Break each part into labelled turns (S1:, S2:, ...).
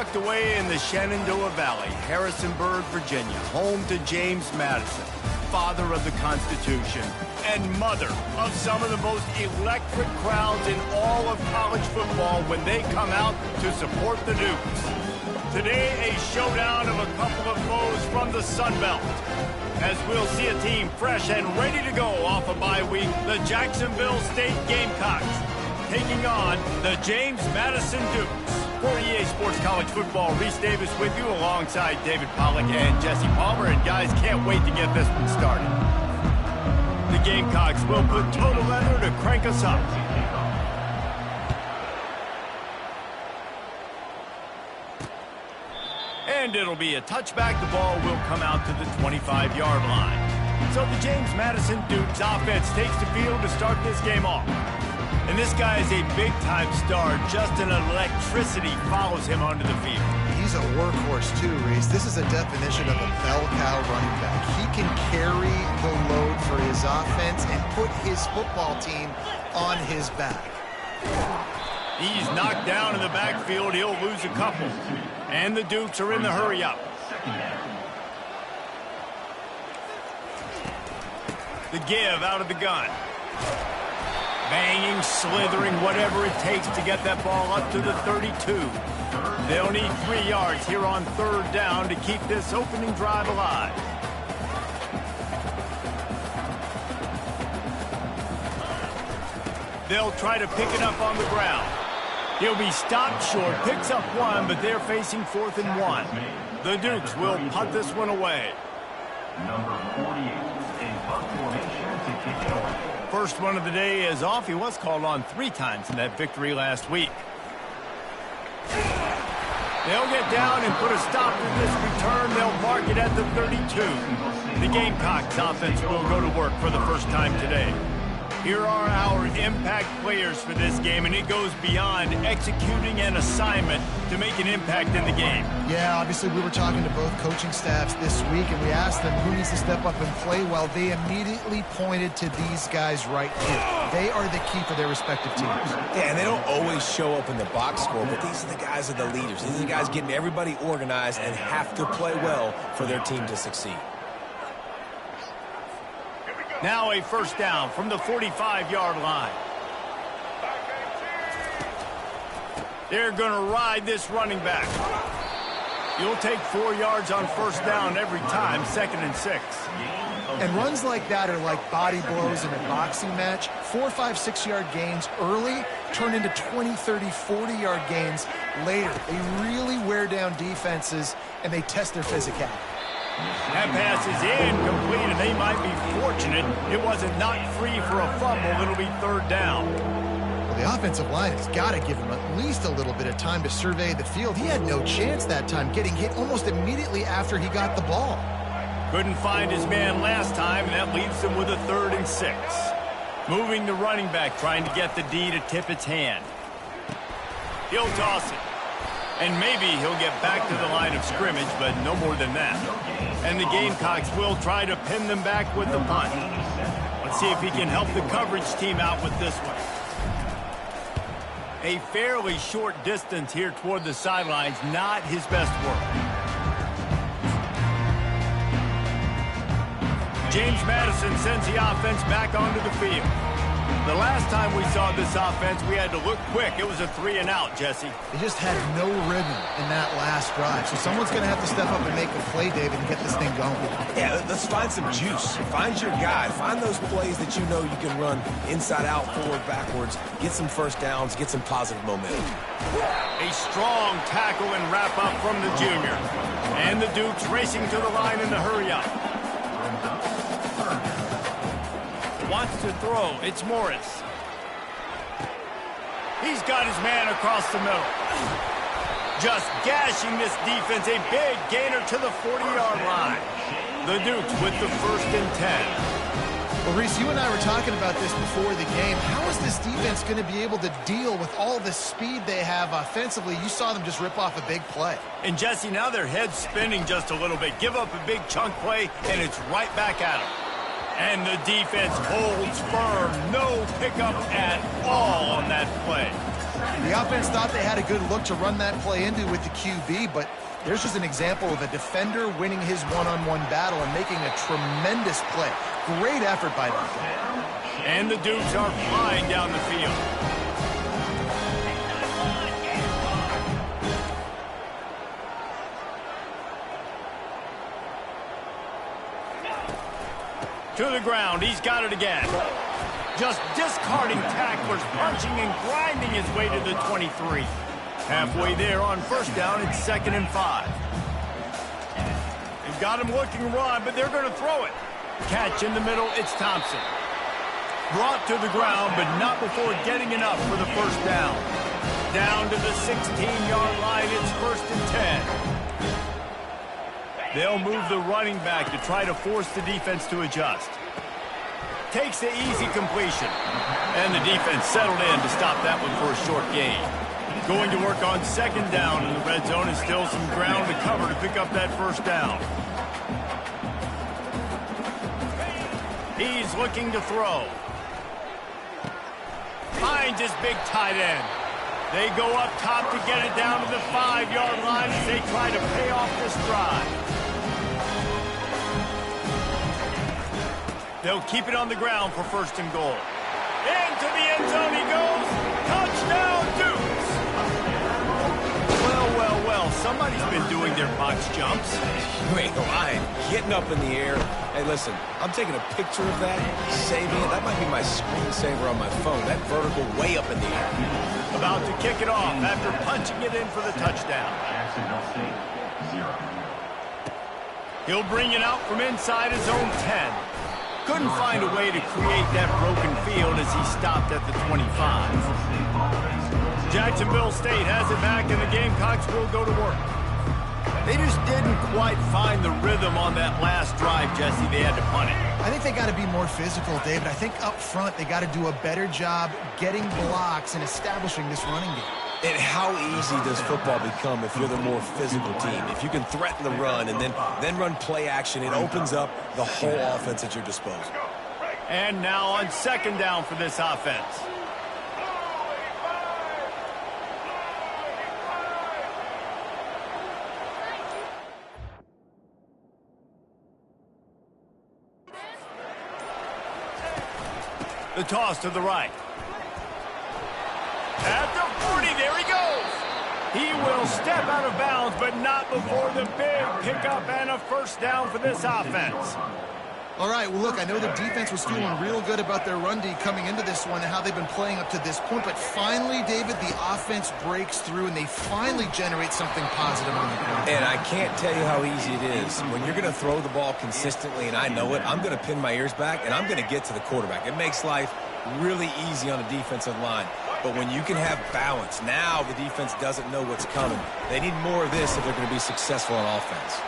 S1: tucked away in the Shenandoah Valley, Harrisonburg, Virginia, home to James Madison, father of the Constitution and mother of some of the most electric crowds in all of college football when they come out to support the Dukes. Today, a showdown of a couple of foes from the Sun Belt, as we'll see a team fresh and ready to go off a bye week, the Jacksonville State Gamecocks, taking on the James Madison Dukes. For EA Sports College Football, Reese Davis with you alongside David Pollack and Jesse Palmer. And guys, can't wait to get this one started. The Gamecocks will put total leather to crank us up. And it'll be a touchback. The ball will come out to the 25-yard line. So the James Madison Dukes offense takes the field to start this game off. And this guy is a big-time star. Just an electricity follows him onto the field.
S2: He's a workhorse too, Reese. This is a definition of a bell cow running back. He can carry the load for his offense and put his football team on his back.
S1: He's knocked down in the backfield. He'll lose a couple. And the Dukes are in the hurry-up. The give out of the gun. Banging, slithering, whatever it takes to get that ball up to the 32. They'll need 3 yards here on third down to keep this opening drive alive. They'll try to pick it up on the ground. He'll be stopped short, picks up one, but they're facing 4th and 1. The Dukes will punt this one away.
S3: Number 48 in punt formation to kick it away.
S1: First one of the day is off. He was called on 3 times in that victory last week. They'll get down and put a stop to this return. They'll mark it at the 32. The Gamecocks offense will go to work for the first time today. Here are our impact players for this game, and it goes beyond executing an assignment to make an impact in the game.
S2: Yeah, obviously we were talking to both coaching staffs this week, and we asked them who needs to step up and play well. They immediately pointed to these guys right here. They are the key for their respective teams.
S4: Yeah, and they don't always show up in the box score, but these are the guys that are the leaders. These are the guys getting everybody organized and have to play well for their team to succeed.
S1: Now a first down from the 45-yard line. They're going to ride this running back. You'll take 4 yards on first down every time, 2nd and 6.
S2: And runs like that are like body blows in a boxing match. 4, 5, 6-yard gains early turn into 20, 30, 40-yard gains later. They really wear down defenses, and they test their physicality.
S1: That pass is incomplete, and they might be fortunate it wasn't knocked free for a fumble. It'll be 3rd down.
S2: Well, the offensive line has got to give him at least a little bit of time to survey the field. He had no chance that time, getting hit almost immediately after he got the ball.
S1: Couldn't find his man last time, and that leaves him with a 3rd and 6. Moving the running back, trying to get the D to tip its hand. He'll toss it. And maybe he'll get back to the line of scrimmage, but no more than that. And the Gamecocks will try to pin them back with the punt. Let's see if he can help the coverage team out with this one. A fairly short distance here toward the sidelines, not his best work. James Madison sends the offense back onto the field. The last time we saw this offense, we had to look quick. It was a 3-and-out, Jesse.
S2: They just had no rhythm in that last drive. So someone's going to have to step up and make a play, David, and get this thing going.
S4: Yeah, let's find some juice. Find your guy. Find those plays that you know you can run inside out, forward, backwards. Get some first downs. Get some positive momentum.
S1: A strong tackle and wrap-up from the junior. And the Dukes racing to the line in the hurry-up. Wants to throw. It's Morris. He's got his man across the middle. Just gashing this defense. A big gainer to the 40-yard line. The Dukes with the 1st and 10.
S2: Well, Reese, you and I were talking about this before the game. How is this defense going to be able to deal with all the speed they have offensively? You saw them just rip off a big play.
S1: And, Jesse, now their head's spinning just a little bit. Give up a big chunk play, and it's right back at them. And the defense holds firm. No pickup at all on that play.
S2: The offense thought they had a good look to run that play into with the QB, but there's just an example of a defender winning his one-on-one battle and making a tremendous play. Great effort by them.
S1: And the Dukes are flying down the field. To the ground, he's got it again. Just discarding tacklers, punching and grinding his way to the 23. Halfway there on first down, it's 2nd and 5. They've got him looking run, but they're going to throw it. Catch in the middle, it's Thompson. Brought to the ground, but not before getting enough for the first down. Down to the 16-yard line, it's 1st and 10. They'll move the running back to try to force the defense to adjust. Takes the easy completion. And the defense settled in to stop that one for a short gain. Going to work on 2nd down in the red zone, and still some ground to cover to pick up that first down. He's looking to throw. Finds his big tight end. They go up top to get it down to the 5-yard line as they try to pay off this drive. They'll keep it on the ground for 1st and goal. Into the end zone he goes. Touchdown, Dukes! Well, somebody's been doing their box jumps.
S4: Wait, Ryan, getting up in the air. Hey, listen, I'm taking a picture of that, saving it. That might be my screensaver on my phone. That vertical way up in the air.
S1: About to kick it off after punching it in for the touchdown.
S3: Jacksonville State, 0.
S1: He'll bring it out from inside his own 10. Couldn't find a way to create that broken field as he stopped at the 25. Jacksonville State has it back, and the Gamecocks will go to work. They just didn't quite find the rhythm on that last drive, Jesse. They had to punt it.
S2: I think they got to be more physical, David. I think up front they got to do a better job getting blocks and establishing this running game.
S4: And how easy does football become if you're the more physical team? If you can threaten the run and then run play action, it opens up the whole offense at your disposal.
S1: And now on 2nd down for this offense. The toss to the right. At the 40, there he goes. He will step out of bounds, but not before the big pickup and a first down for this offense.
S2: All right, well, look, I know the defense was feeling real good about their run D coming into this one and how they've been playing up to this point, but finally, David, the offense breaks through and they finally generate something positive on the ground.
S4: And I can't tell you how easy it is. When you're going to throw the ball consistently, and I know it, I'm going to pin my ears back, and I'm going to get to the quarterback. It makes life really easy on a defensive line. But when you can have balance, now the defense doesn't know what's coming. They need more of this if they're going to be successful on offense.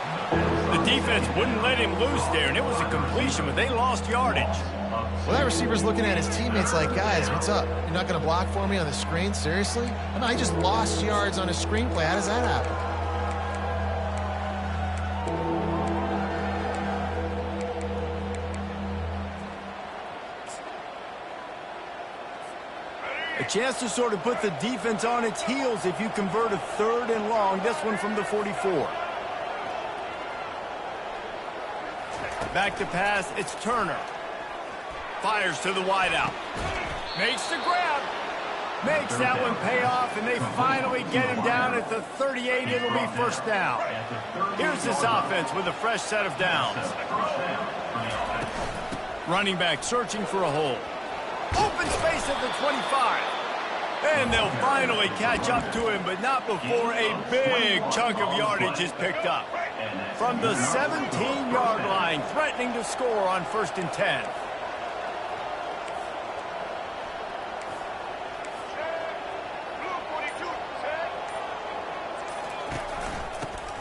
S1: The defense wouldn't let him loose there, and it was a completion, but they lost yardage.
S2: Well, that receiver's looking at his teammates like, guys, what's up? You're not going to block for me on the screen? Seriously? I mean, I just lost yards on a screenplay. How does that happen?
S1: A chance to sort of put the defense on its heels if you convert a 3rd and long. This one from the 44. Back to pass, it's Turner. Fires to the wideout. Makes the grab. Makes that one pay off, and they finally get him down at the 38. It'll be first down. Here's this offense with a fresh set of downs. Running back searching for a hole. Open space at the 25. And they'll finally catch up to him, but not before a big chunk of yardage is picked up. From the 17-yard line, threatening to score on 1st and 10.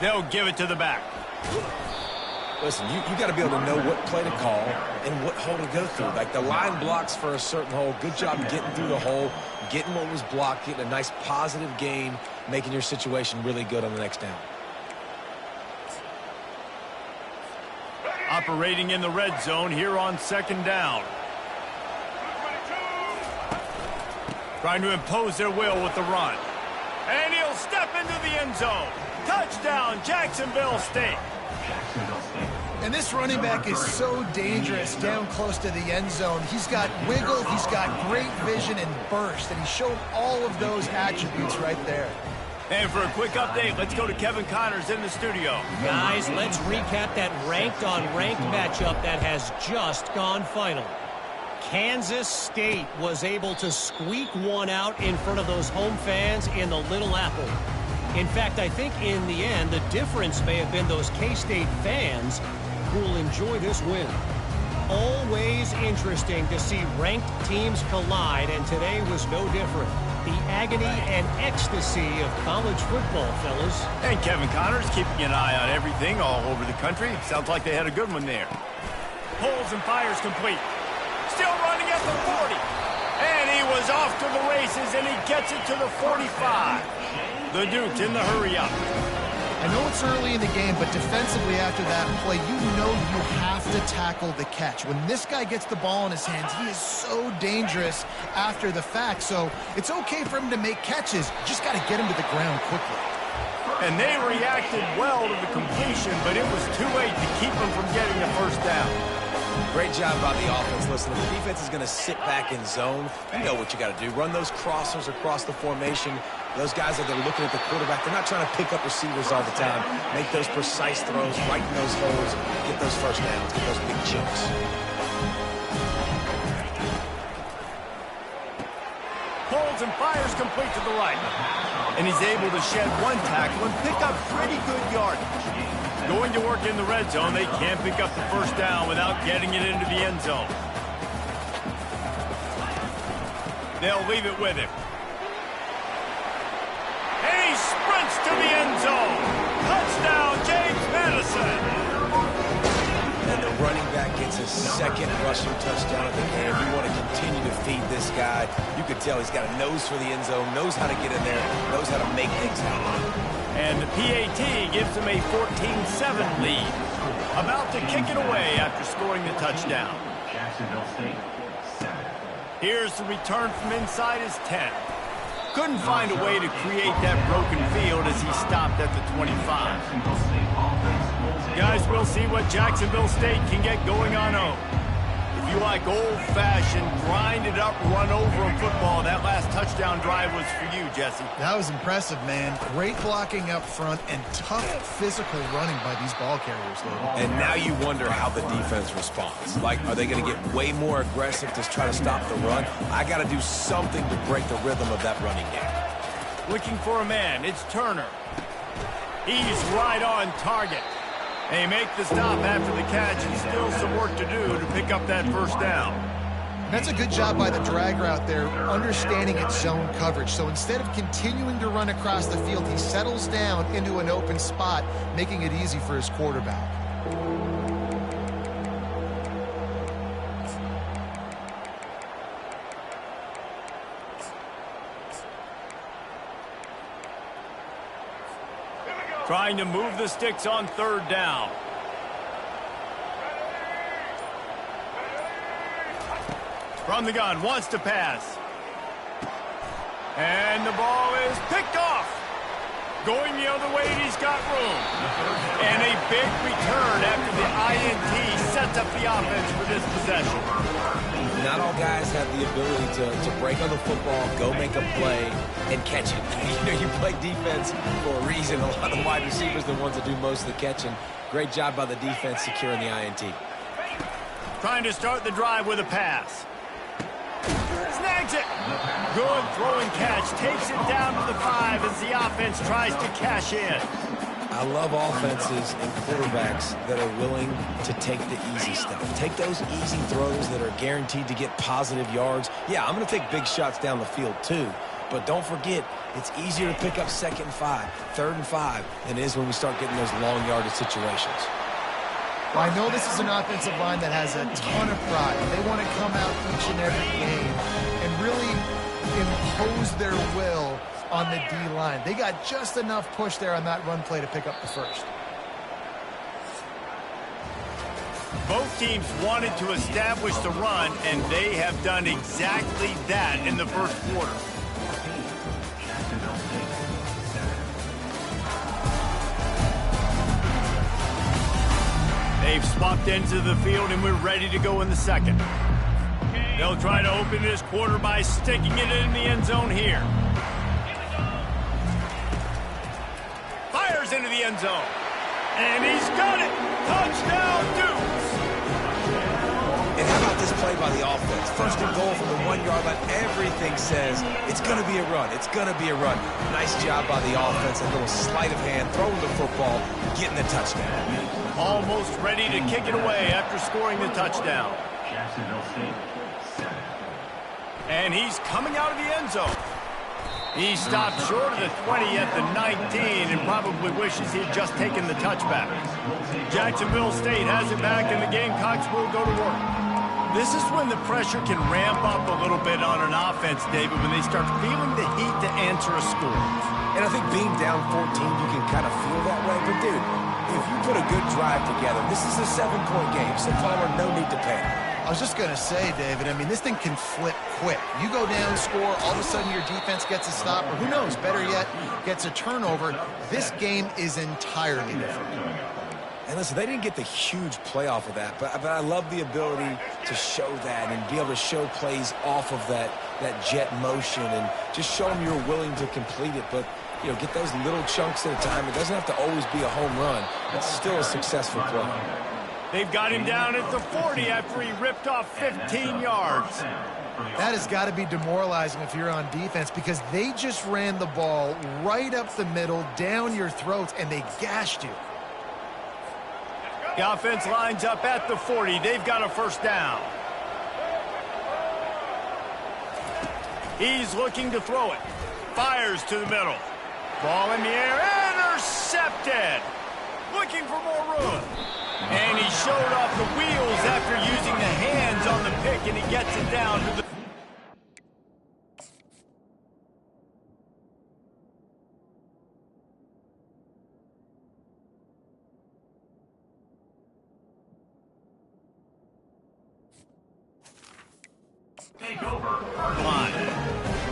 S1: They'll give it to the back.
S4: Listen, you got to be able to know what play to call and what hole to go through. Like the line blocks for a certain hole. Good job getting through the hole, getting what was blocked, getting a nice positive gain, making your situation really good on the next down.
S1: Operating in the red zone here on 2nd down. Trying to impose their will with the run. And he'll step into the end zone. Touchdown, Jacksonville State.
S3: Jacksonville State.
S2: And this running back is so dangerous down close to the end zone. He's got wiggle, he's got great vision and burst, and he showed all of those attributes right there.
S1: And for a quick update, let's go to Kevin Connors in the studio.
S5: Guys, let's recap that ranked-on-ranked matchup that has just gone final. Kansas State was able to squeak one out in front of those home fans in the Little Apple. In fact, I think in the end, the difference may have been those K-State fans who will enjoy this win. Always interesting to see ranked teams collide, and today was no different. The agony and ecstasy of college football, fellas.
S1: And Kevin Connors keeping an eye on everything all over the country. Sounds like they had a good one there. Pulls and fires complete. Still running at the 40. And he was off to the races, and he gets it to the 45. The Duke's in the hurry-up.
S2: I know it's early in the game, but defensively after that play, you know you have to tackle the catch. When this guy gets the ball in his hands, he is so dangerous after the fact. So it's okay for him to make catches. You just got to get him to the ground quickly.
S1: And they reacted well to the completion, but it was too late to keep him from getting the first down.
S4: Great job by the offense. Listen, if the defense is going to sit back in zone, you know what you got to do. Run those crossers across the formation. Those guys that are looking at the quarterback, they're not trying to pick up receivers all the time. Make those precise throws, right in those holes, get those first downs, get those big chunks.
S1: Pulls and fires complete to the right. And he's able to shed one tackle and pick up pretty good yardage. Going to work in the red zone, they can't pick up the first down without getting it into the end zone. They'll leave it with him. And he sprints to the end zone. Touchdown, James Madison.
S4: And the running back gets his second rushing touchdown of the game. You want to continue to feed this guy. You can tell he's got a nose for the end zone, knows how to get in there, knows how to make things happen.
S1: And the PAT gives him a 14-7 lead. About to kick it away after scoring the touchdown.
S3: Jacksonville State, 7.
S1: Here's the return from inside his 10. Couldn't find a way to create that broken field as he stopped at the 25.
S3: Jacksonville State offense.
S1: Guys, we'll see what Jacksonville State can get going on home. If you like old-fashioned, grind-it-up, run-over football, that last touchdown drive was for you, Jesse.
S2: That was impressive, man. Great blocking up front and tough physical running by these ball carriers, though.
S4: And now you wonder how the defense responds. Like, are they going to get way more aggressive to try to stop the run? I got to do something to break the rhythm of that running game.
S1: Looking for a man, it's Turner. He's right on target. They make the stop after the catch, and still some work to do to pick up that first down.
S2: That's a good job by the drag route there, understanding its zone coverage. So instead of continuing to run across the field, he settles down into an open spot, making it easy for his quarterback.
S1: Trying to move the sticks on third down. From the gun, wants to pass. And the ball is picked off. Going the other way, he's got room. And a big return after the INT sets up the offense for this possession.
S4: Not all guys have the ability to break on the football, go make a play, and catch it. You know, you play defense for a reason. A lot of wide receivers are the ones that do most of the catching. Great job by the defense securing the INT.
S1: Trying to start the drive with a pass. Snags it. Good throwing catch. Takes it down to the 5 as the offense tries to cash in.
S4: I love offenses and quarterbacks that are willing to take the easy stuff. Take those easy throws that are guaranteed to get positive yards. Yeah, I'm going to take big shots down the field too. But don't forget, it's easier to pick up 2nd and 5, 3rd and 5 than it is when we start getting those long yardage situations.
S2: Well, I know this is an offensive line that has a ton of pride. They want to come out each and every game and really impose their will on the D-line. They got just enough push there on that run play to pick up the first.
S1: Both teams wanted to establish the run, and they have done exactly that in the first quarter. They've swapped ends of the field, and we're ready to go in the second. They'll try to open this quarter by sticking it in the end zone here. Fires into the end zone. And he's got it. Touchdown, Dukes.
S4: And how about this play by the offense? First and goal from the 1 yard line. Everything says it's going to be a run. It's going to be a run. Nice job by the offense. A little sleight of hand, throwing the football, getting the touchdown.
S1: Almost ready to kick it away after scoring the touchdown.
S3: Jacksonville State, 7.
S1: And he's coming out of the end zone. He stopped short of the 20 at the 19 and probably wishes he'd just taken the touchback. Jacksonville State has it back, and the Gamecocks will go to work. This is when the pressure can ramp up a little bit on an offense, David, when they start feeling the heat to answer a score.
S4: And I think being down 14, you can kind of feel that way. But, dude, if you put a good drive together, this is a 7-point game, so Palmer, no need to panic.
S2: I was just going to say, David, I mean, this thing can flip quick. You go down, score, all of a sudden your defense gets a stop, or who knows, better yet, gets a turnover. This game is entirely different.
S4: And listen, they didn't get the huge play off of that, but I love the ability to show that and be able to show plays off of that jet motion and just show them you're willing to complete it. But, you know, get those little chunks at a time. It doesn't have to always be a home run. It's still a successful play.
S1: They've got him down at the 40 after he ripped off 15 yards.
S2: That has got to be demoralizing if you're on defense, because they just ran the ball right up the middle, down your throats, and they gashed you.
S1: The offense lines up at the 40. They've got a first down. He's looking to throw it. Fires to the middle. Ball in the air. Intercepted. Looking for more room. And he showed off the wheels after using the hands on the pick, and he gets it down to the...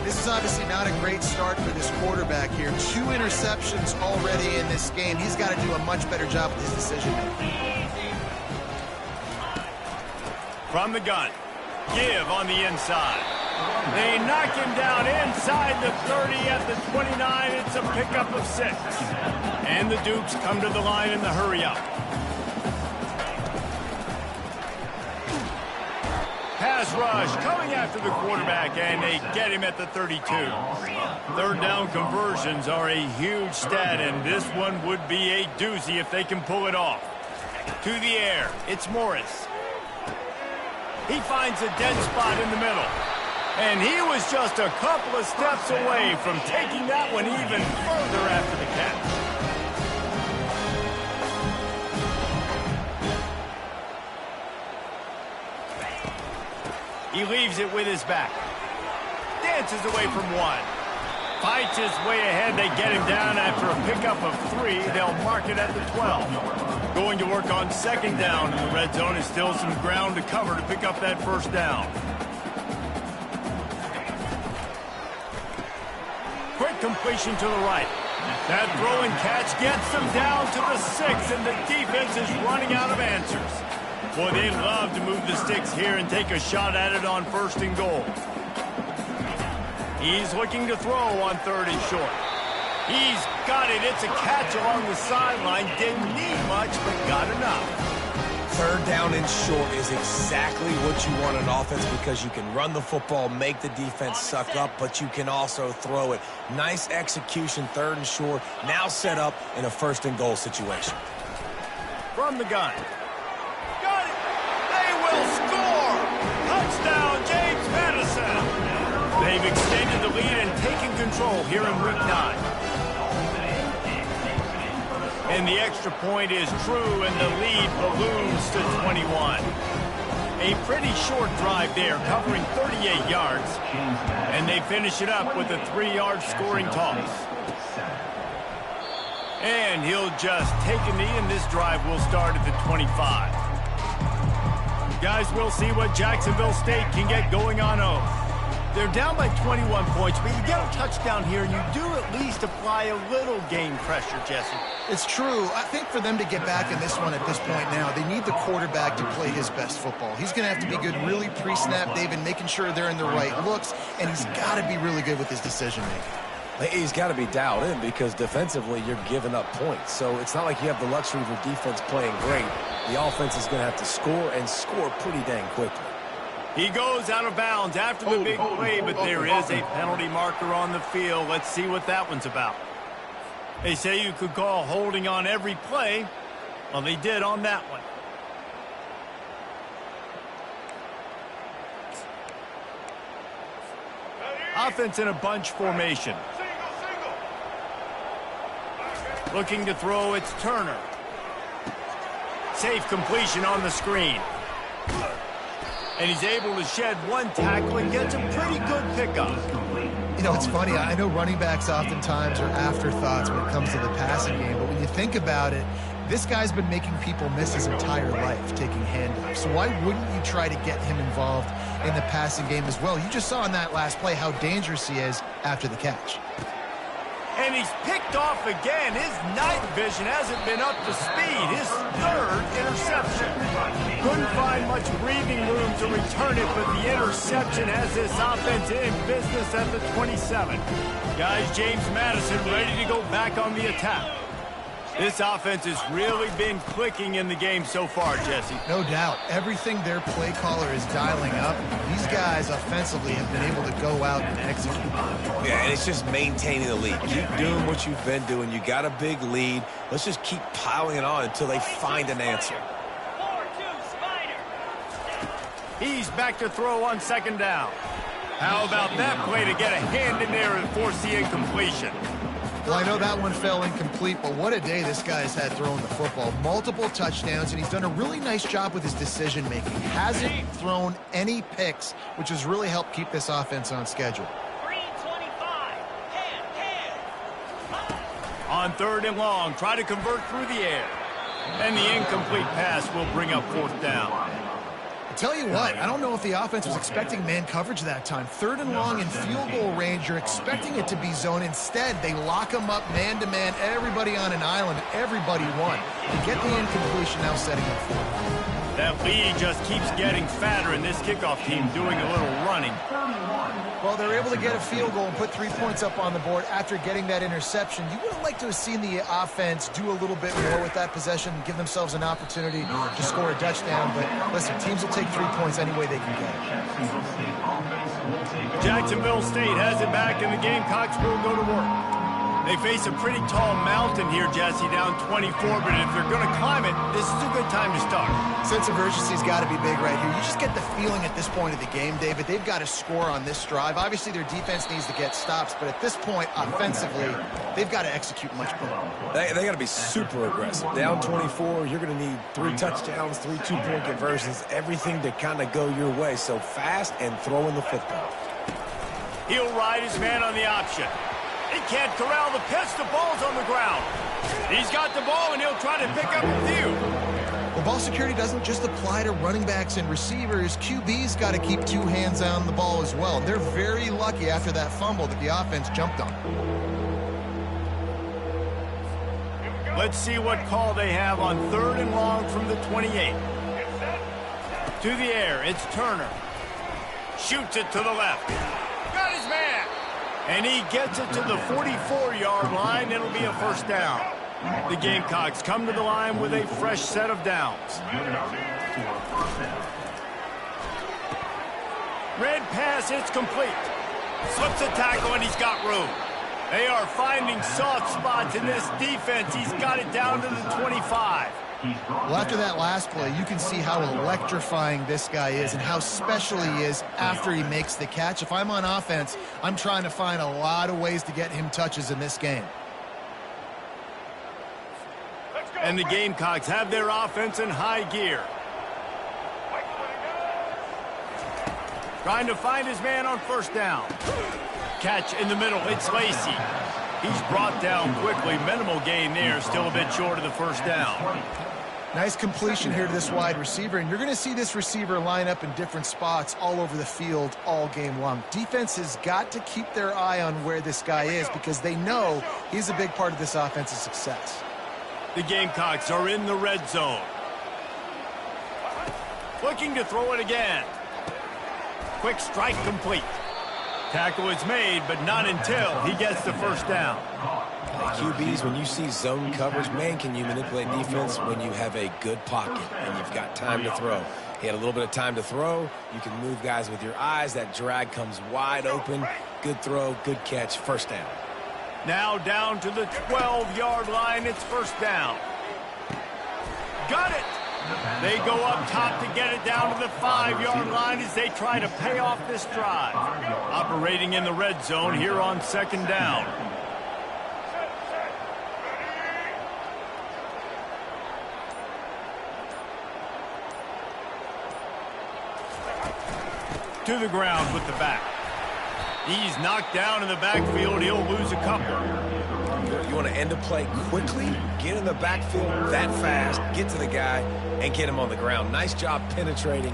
S2: This is obviously not a great start for this quarterback here. 2 interceptions already in this game. He's got to do a much better job with his decision-making.
S1: From the gun. Give on the inside. They knock him down inside the 30 at the 29. It's a pickup of 6. And the Dukes come to the line in the hurry-up. Pass rush coming after the quarterback, and they get him at the 32. Third down conversions are a huge stat, and this one would be a doozy if they can pull it off. To the air, it's Morris. He finds a dead spot in the middle. And he was just a couple of steps away from taking that one even further after the catch. He leaves it with his back. Dances away from 1. Fights his way ahead. They get him down after a pickup of 3. They'll mark it at the 12. Going to work on second down in the red zone. Is still some ground to cover to pick up that first down. Quick completion to the right. That throw and catch gets them down to the 6, and the defense is running out of answers. Boy, they love to move the sticks here and take a shot at it on first and goal. He's looking to throw on 3rd and short. He's got it. It's a catch along the sideline. Didn't need much, but got enough.
S4: 3rd down and short is exactly what you want on offense, because you can run the football, make the defense suck up, but you can also throw it. Nice execution, 3rd and short, now set up in a 1st and goal situation.
S1: From the gun. Got it. They will score. Touchdown, James Madison. They've extended the lead and taken control here in week 9. And the extra point is true, and the lead balloons to 21. A pretty short drive there, covering 38 yards. And they finish it up with a 3-yard scoring toss. And he'll just take a knee, and this drive will start at the 25. Guys, we'll see what Jacksonville State can get going on oath. They're down by 21 points, but you get a touchdown here, and you do at least apply a little game pressure, Jesse.
S2: It's true. I think for them to get back in this one at this point now, they need the quarterback to play his best football. He's going to have to be good really pre-snap, David, making sure they're in the right looks, and he's got to be really good with his decision-making.
S4: He's got to be dialed in because defensively you're giving up points. So it's not like you have the luxury of your defense playing great. The offense is going to have to score and score pretty dang quickly.
S1: He goes out of bounds after the big play, but there is a penalty marker on the field. Let's see what that one's about. They say you could call holding on every play. Well, they did on that one. Offense in a bunch formation. Looking to throw, it's Turner. Safe completion on the screen. And he's able to shed one tackle and gets a pretty good pickup.
S2: You know, it's funny. I know running backs oftentimes are afterthoughts when it comes to the passing game, but when you think about it, this guy's been making people miss his entire life taking handoffs. So why wouldn't you try to get him involved in the passing game as well? You just saw in that last play how dangerous he is after the catch.
S1: And he's picked off again. His night vision hasn't been up to speed. His third interception. Couldn't find much breathing room to return it, but the interception has this offense in business at the 27. Guys, James Madison ready to go back on the attack. This offense has really been clicking in the game so far, Jesse.
S2: No doubt. Everything their play caller is dialing up, these guys offensively have been able to go out and execute.
S4: Yeah, and it's just maintaining the lead. Keep doing what you've been doing. You got a big lead. Let's just keep piling it on until they find an answer.
S1: He's back to throw on second down. How about that play to get a hand in there and force the incompletion?
S2: Well, I know that one fell incomplete, but what a day this guy's had throwing the football. Multiple touchdowns, and he's done a really nice job with his decision-making. Hasn't thrown any picks, which has really helped keep this offense on schedule.
S6: 325.
S1: On third and long, try to convert through the air. And the incomplete pass will bring up fourth down.
S2: Tell you what, I don't know if the offense was expecting man coverage that time. Third and long in field goal range, you're expecting it to be zone. Instead, they lock them up man-to-man, everybody on an island, everybody won. To get the incompletion, now setting up for it.
S1: That lead just keeps getting fatter, and this kickoff team doing a little running.
S2: Well, they're able to get a field goal and put 3 points up on the board after getting that interception. You would have liked to have seen the offense do a little bit more with that possession, give themselves an opportunity to score a touchdown. But listen, teams will take 3 points any way they can get it.
S1: Jacksonville State has it back, and the Gamecocks will go to work. They face a pretty tall mountain here, Jesse, down 24, but if they're going to climb it, this is a good time to start.
S2: Sense of urgency's got to be big right here. You just get the feeling at this point of the game, David, they've got to score on this drive. Obviously, their defense needs to get stops, but at this point, offensively, they've got to execute much better.
S4: They got to be super aggressive. Down 24, you're going to need 3 touchdowns, 3 two-point conversions, everything to kind of go your way. So fast and throwing the football.
S1: He'll ride his man on the option. He can't corral the pitch. The ball's on the ground. He's got the ball, and he'll try to pick up a few.
S2: Well, ball security doesn't just apply to running backs and receivers. QB's got to keep 2 hands on the ball as well. They're very lucky after that fumble that the offense jumped on.
S1: Let's see what call they have on third and long from the 28. To the air, it's Turner. Shoots it to the left. Got his man. And he gets it to the 44-yard line. It'll be a first down. The Gamecocks come to the line with a fresh set of downs. Red pass, it's complete. Slips a tackle, and he's got room. They are finding soft spots in this defense. He's got it down to the 25.
S2: Well, after that last play, you can see how electrifying this guy is and how special he is after he makes the catch. If I'm on offense, I'm trying to find a lot of ways to get him touches in this game.
S1: And the Gamecocks have their offense in high gear. Trying to find his man on first down. Catch in the middle, it's Lacey. He's brought down quickly. Minimal gain there, still a bit short of the first down.
S2: Nice completion here to this wide receiver, and you're going to see this receiver line up in different spots all over the field all game long. Defense has got to keep their eye on where this guy is because they know he's a big part of this offense's success.
S1: The Gamecocks are in the red zone. Looking to throw it again. Quick strike complete. Tackle is made, but not until he gets the first down.
S4: QBs, when you see zone coverage, man, can you manipulate defense when you have a good pocket and you've got time to throw. He had a little bit of time to throw. You can move guys with your eyes. That drag comes wide open. Good throw, good catch, first down.
S1: Now down to the 12-yard line. It's first down. Got it. They go up top to get it down to the 5-yard line as they try to pay off this drive. Operating in the red zone here on second down. To the ground with the back. He's knocked down in the backfield. He'll lose a couple.
S4: You want to end a play quickly, get in the backfield that fast, get to the guy, and get him on the ground. Nice job penetrating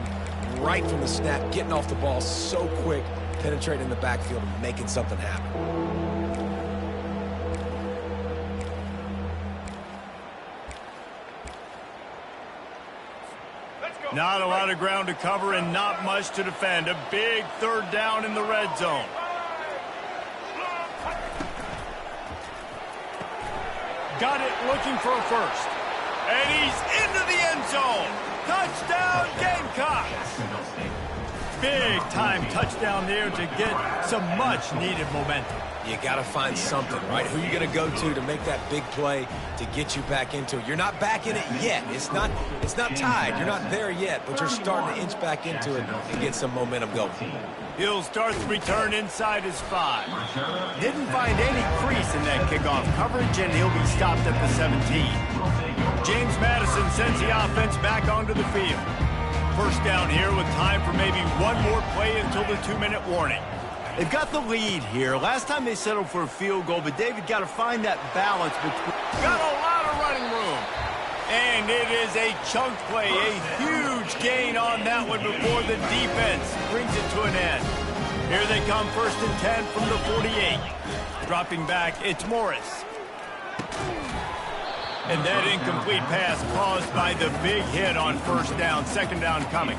S4: right from the snap, getting off the ball so quick, penetrating the backfield and making something happen.
S1: Not a lot of ground to cover and not much to defend. A big third down in the red zone. Got it, looking for a first. And he's into the end zone. Touchdown, Gamecocks. Big time touchdown there to get some much needed momentum.
S4: You got to find something, right? Who are you going to go to make that big play to get you back into it? You're not back in it yet. It's not tied. You're not there yet, but you're starting to inch back into it and get some momentum going.
S1: He'll start the return inside his 5. Didn't find any crease in that kickoff coverage, and he'll be stopped at the 17. James Madison sends the offense back onto the field. First down here with time for maybe one more play until the 2-minute warning. They've got the lead here. Last time they settled for a field goal, but David got to find that balance between. Got a lot of running room. And it is a chunk play, a huge gain on that one before the defense brings it to an end. Here they come, 1st and 10 from the 48. Dropping back, it's Morris. And that incomplete pass caused by the big hit on first down, second down coming.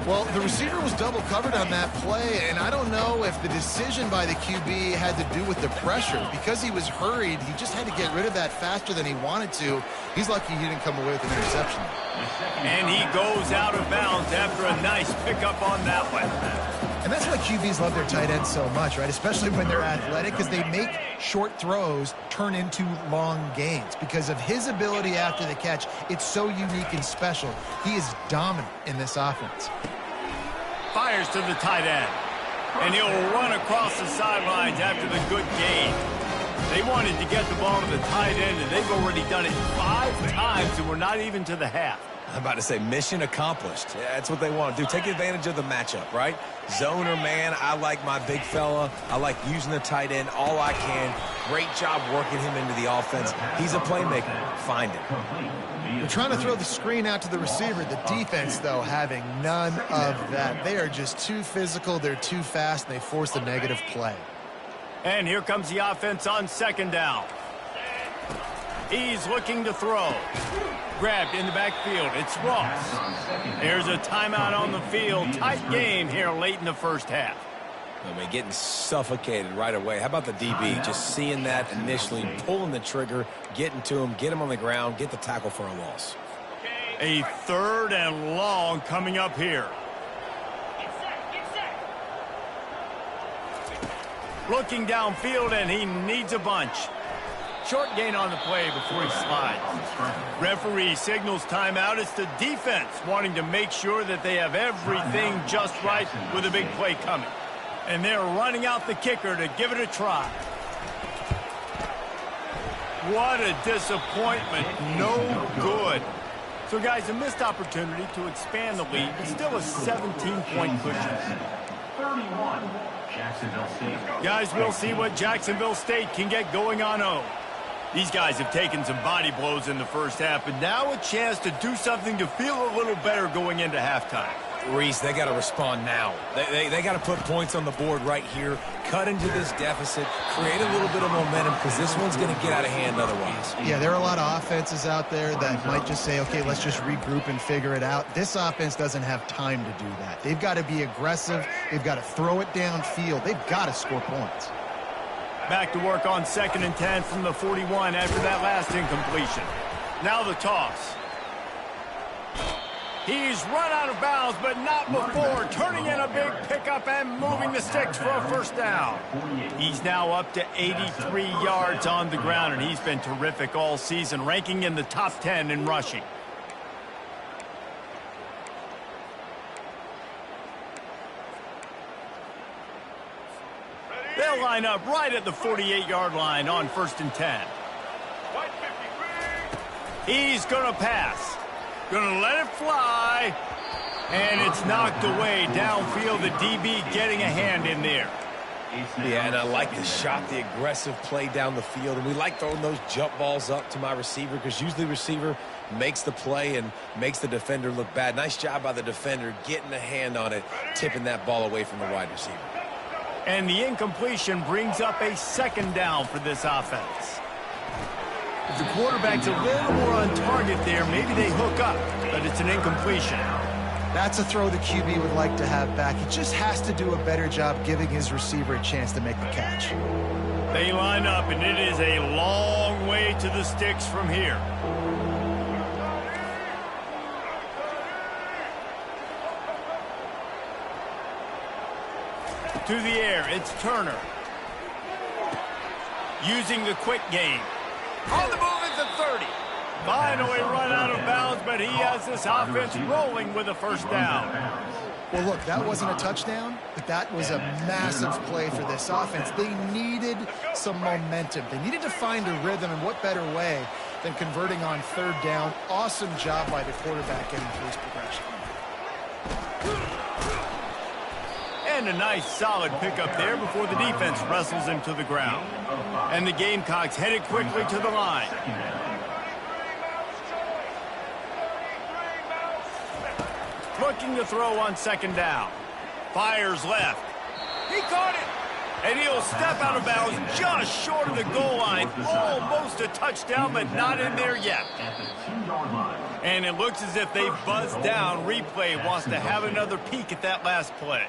S2: Well, the receiver was double covered on that play, and I don't know if the decision by the QB had to do with the pressure. Because he was hurried, he just had to get rid of that faster than he wanted to. He's lucky he didn't come away with an interception.
S1: And he goes out of bounds after a nice pickup on that one.
S2: And that's why QBs love their tight ends so much, right? Especially when they're athletic, because they make short throws turn into long gains. Because of his ability after the catch, it's so unique and special. He is dominant in this offense.
S1: Fires to the tight end. And he'll run across the sidelines after the good gain. They wanted to get the ball to the tight end, and they've already done it 5 times, and we're not even to the half.
S4: I'm about to say mission accomplished. Yeah, that's what they want to do. Take advantage of the matchup, right? Zone or man, I like my big fella. I like using the tight end all I can. Great job working him into the offense. He's a playmaker. Find him.
S2: They're trying to throw the screen out to the receiver. The defense, though, having none of that. They are just too physical. They're too fast, and they force the negative play.
S1: And here comes the offense on second down. He's looking to throw. Grabbed in the backfield. It's Ross. There's a timeout on the field. Tight game here late in the first half.
S4: I mean, getting suffocated right away. How about the DB? Just seeing that initially, pulling the trigger, getting to him, get him on the ground, get the tackle for a loss.
S1: A 3rd and long coming up here. Looking downfield, and he needs a bunch. Short gain on the play before he slides. Referee signals timeout. It's the defense wanting to make sure that they have everything just right with a big play coming. And they're running out the kicker to give it a try. What a disappointment. No good. So, guys, a missed opportunity to expand the lead, but still a 17-point cushion.
S3: 31, Jacksonville State.
S1: Guys, we'll see what Jacksonville State can get going on 0. These guys have taken some body blows in the first half, but now a chance to do something to feel a little better going into halftime.
S4: Reese, they got to respond now. They got to put points on the board right here, cut into this deficit, create a little bit of momentum, because this one's going to get out of hand otherwise.
S2: Yeah, there are a lot of offenses out there that might just say, okay, let's just regroup and figure it out. This offense doesn't have time to do that. They've got to be aggressive. They've got to throw it downfield. They've got to score points.
S1: Back to work on 2nd and 10 from the 41 after that last incompletion. Now the toss. He's run out of bounds, but not before turning in a big pickup and moving the sticks for a first down. He's now up to 83 yards on the ground, and he's been terrific all season, ranking in the top 10 in rushing. They'll line up right at the 48-yard line on 1st and 10. He's going to pass. Going to let it fly. And it's knocked away downfield. The DB getting a hand in there.
S4: Yeah, and I like the shot, the aggressive play down the field. And we like throwing those jump balls up to my receiver, because usually the receiver makes the play and makes the defender look bad. Nice job by the defender getting a hand on it, tipping that ball away from the wide receiver.
S1: And the incompletion brings up a 2nd down for this offense. If the quarterback's a little more on target there, maybe they hook up, but it's an incompletion.
S2: That's a throw the QB would like to have back. He just has to do a better job giving his receiver a chance to make the catch.
S1: They line up, and it is a long way to the sticks from here. To the air, it's Turner. Using the quick game. On the move at the 30. Finally run out of bounds, but he has this offense rolling with a first down.
S2: Well, look, that wasn't a touchdown, but that was a massive play for this offense. They needed some momentum. They needed to find a rhythm, and what better way than converting on 3rd down. Awesome job by the quarterback getting through his progression.
S1: And a nice solid pickup there before the defense wrestles him to the ground. And the Gamecocks headed quickly to the line. Looking to throw on 2nd down. Fires left. He caught it. And he'll step out of bounds just short of the goal line. Almost a touchdown, but not in there yet. And it looks as if they've buzzed down. Replay wants to have another peek at that last play.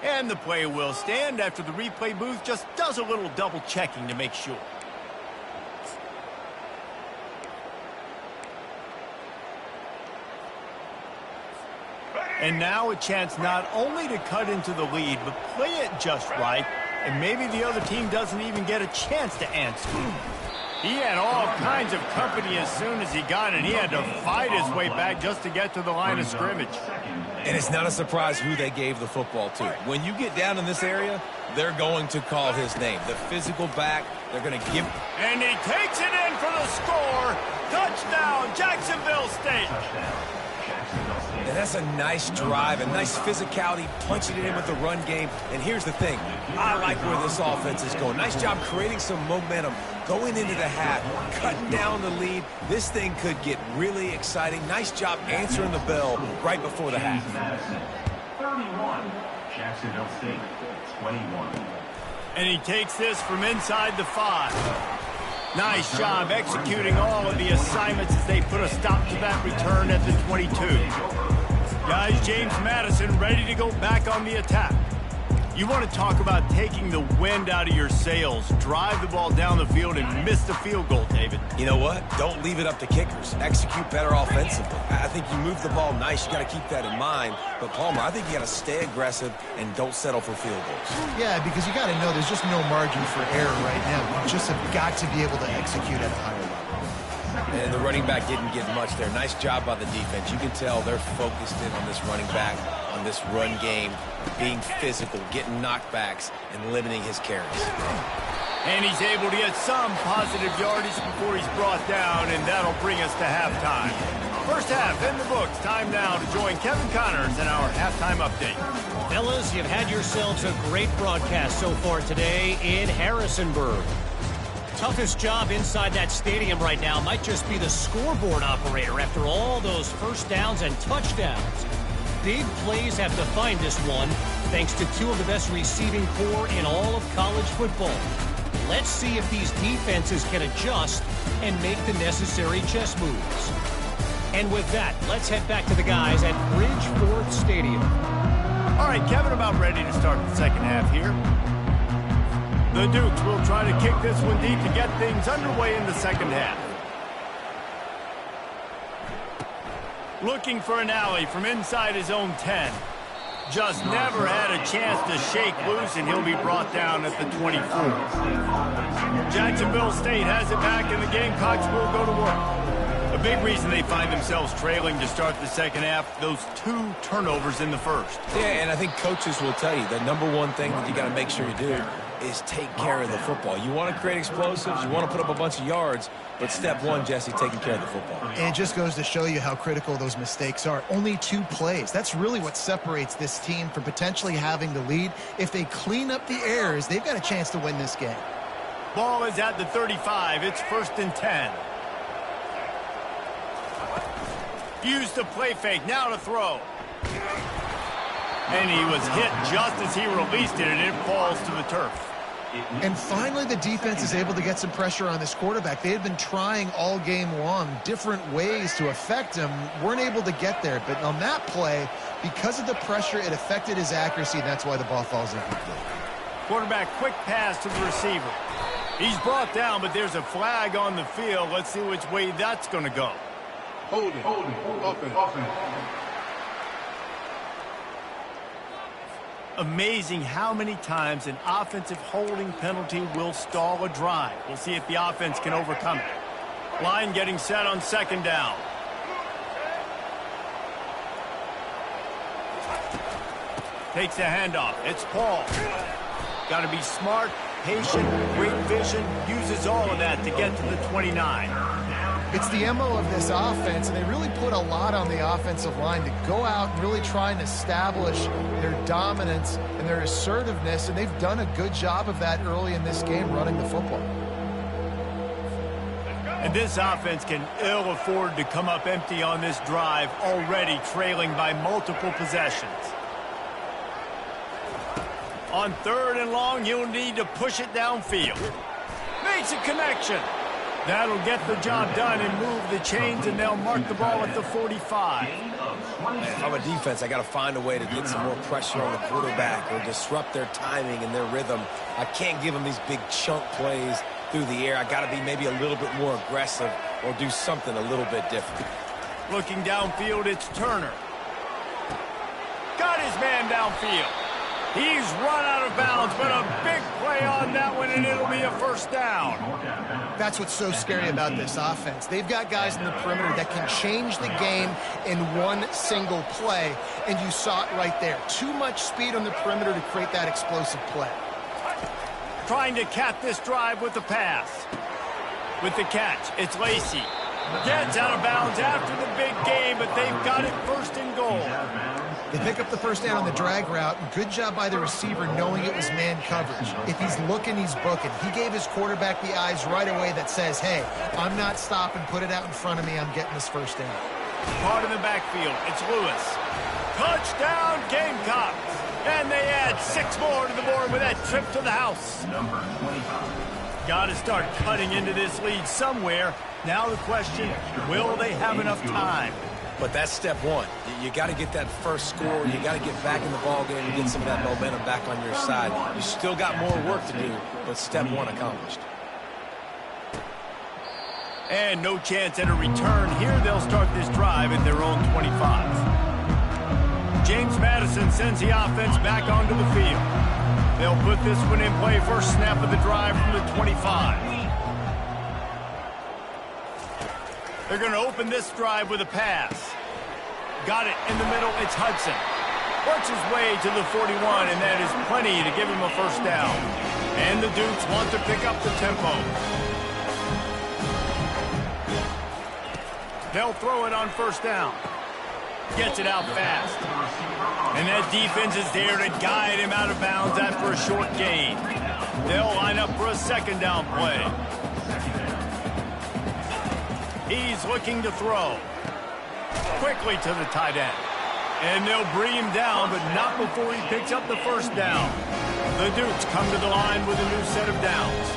S1: And the play will stand after the replay booth just does a little double checking to make sure. And now a chance not only to cut into the lead, but play it just right, and maybe the other team doesn't even get a chance to answer. He had all kinds of company as soon as he got it. He had to fight his way back just to get to the line of scrimmage.
S4: And it's not a surprise who they gave the football to. When you get down in this area, they're going to call his name. The physical back, they're going to give.
S1: And he takes it in for the score. Touchdown, Jacksonville State.
S4: And that's a nice drive, a nice physicality, punching it in with the run game. And here's the thing. I like where this offense is going. Nice job creating some momentum, going into the half, cutting down the lead. This thing could get really exciting. Nice job answering the bell right before the half.
S3: 31, Jacksonville State, 21.
S1: And he takes this from inside the 5. Nice job executing all of the assignments as they put a stop to that return at the 22. Guys, James Madison ready to go back on the attack. You want to talk about taking the wind out of your sails. Drive the ball down the field and miss the field goal, David.
S4: You know what? Don't leave it up to kickers. Execute better offensively. I think you move the ball nice. You got to keep that in mind. But, Palmer, I think you got to stay aggressive and don't settle for field goals.
S2: Yeah, because you got to know there's just no margin for error right now. You just have got to be able to execute at a higher level.
S4: And the running back didn't get much there. Nice job by the defense. You can tell they're focused in on this running back, on this run game, being physical, getting knockbacks, and limiting his carries.
S1: And he's able to get some positive yardage before he's brought down, and that'll bring us to halftime. First half in the books. Time now to join Kevin Connors in our halftime update.
S5: Fellas, you've had yourselves a great broadcast so far today in Harrisonburg. toughest job inside that stadium right now might just be the scoreboard operator after all those first downs and touchdowns. Big plays have defined this one, thanks to two of the best receiving corps in all of college football. Let's see if these defenses can adjust and make the necessary chess moves. And with that, let's head back to the guys at Bridgeforth Stadium.
S1: All right, Kevin, about ready to start the second half here. The Dukes will try to kick this one deep to get things underway in the second half. Looking for an alley from inside his own 10. Just never had a chance to shake loose, and he'll be brought down at the 24. Jacksonville State has it back, and the Gamecocks will go to work. A big reason they find themselves trailing to start the second half, those 2 turnovers in the first.
S4: Yeah, and I think coaches will tell you the number one thing that you got to make sure you do is take care of the football. You want to create explosives, you want to put up a bunch of yards, but step one, Jesse, taking care of the football.
S2: And it just goes to show you how critical those mistakes are. Only 2 plays. That's really what separates this team from potentially having the lead. If they clean up the errors, they've got a chance to win this game.
S1: Ball is at the 35. It's 1st and 10. Used the play fake. Now to throw. And he was hit just as he released it, and it falls to the turf.
S2: And finally, the defense is able to get some pressure on this quarterback. They had been trying all game long different ways to affect him. Weren't able to get there. But on that play, because of the pressure, it affected his accuracy, and that's why the ball falls incomplete.
S1: Quarterback, quick pass to the receiver. He's brought down, but there's a flag on the field. Let's see which way that's going to go.
S7: Hold it. Offense.
S1: Amazing how many times an offensive holding penalty will stall a drive. We'll see if the offense can overcome it. Line getting set on 2nd down. Takes the handoff. It's Paul. Got to be smart, patient, great vision. Uses all of that to get to the 29.
S2: It's the MO of this offense, and they really put a lot on the offensive line to go out and really try and establish their dominance and their assertiveness, and they've done a good job of that early in this game running the football.
S1: And this offense can ill afford to come up empty on this drive, already trailing by multiple possessions. On 3rd and long, you'll need to push it downfield. Makes a connection. That'll get the job done and move the chains, and they'll mark the ball at the 45.
S4: If I'm a defense, I got to find a way to get some more pressure on the quarterback or disrupt their timing and their rhythm. I can't give them these big chunk plays through the air. I got to be maybe a little bit more aggressive or do something a little bit different.
S1: Looking downfield, it's Turner. Got his man downfield. He's run out of bounds, but a big play on that one, and it'll be a 1st down.
S2: That's what's so scary about this offense. They've got guys in the perimeter that can change the game in one single play, and you saw it right there. Too much speed on the perimeter to create that explosive play.
S1: Trying to cap this drive with the pass. With the catch, it's Lacey. Gets out of bounds after the big game, but they've got it 1st and goal.
S2: They pick up the 1st down on the drag route. Good job by the receiver knowing it was man coverage. If he's looking, he's booking. He gave his quarterback the eyes right away that says, hey, I'm not stopping. Put it out in front of me. I'm getting this 1st down.
S1: Hard in the backfield. It's Lewis. Touchdown, Gamecocks. And they add 6 more to the board with that trip to the house.
S3: Number 25.
S1: Got to start cutting into this lead somewhere. Now the question, will they have enough time?
S4: But that's step one. You got to get that first score. You got to get back in the ball game and get some of that momentum back on your side. You still got more work to do, but step one accomplished.
S1: And no chance at a return here. They'll start this drive at their own 25. James Madison sends the offense back onto the field. They'll put this one in play. First snap of the drive from the 25. They're going to open this drive with a pass. Got it in the middle. It's Hudson. Works his way to the 41, and that is plenty to give him a 1st down. And the Dukes want to pick up the tempo. They'll throw it on 1st down. Gets it out fast. And that defense is there to guide him out of bounds after a short gain. They'll line up for a 2nd down play. He's looking to throw. Quickly to the tight end. And they'll bring him down, but not before he picks up the first down. The Dukes come to the line with a new set of downs.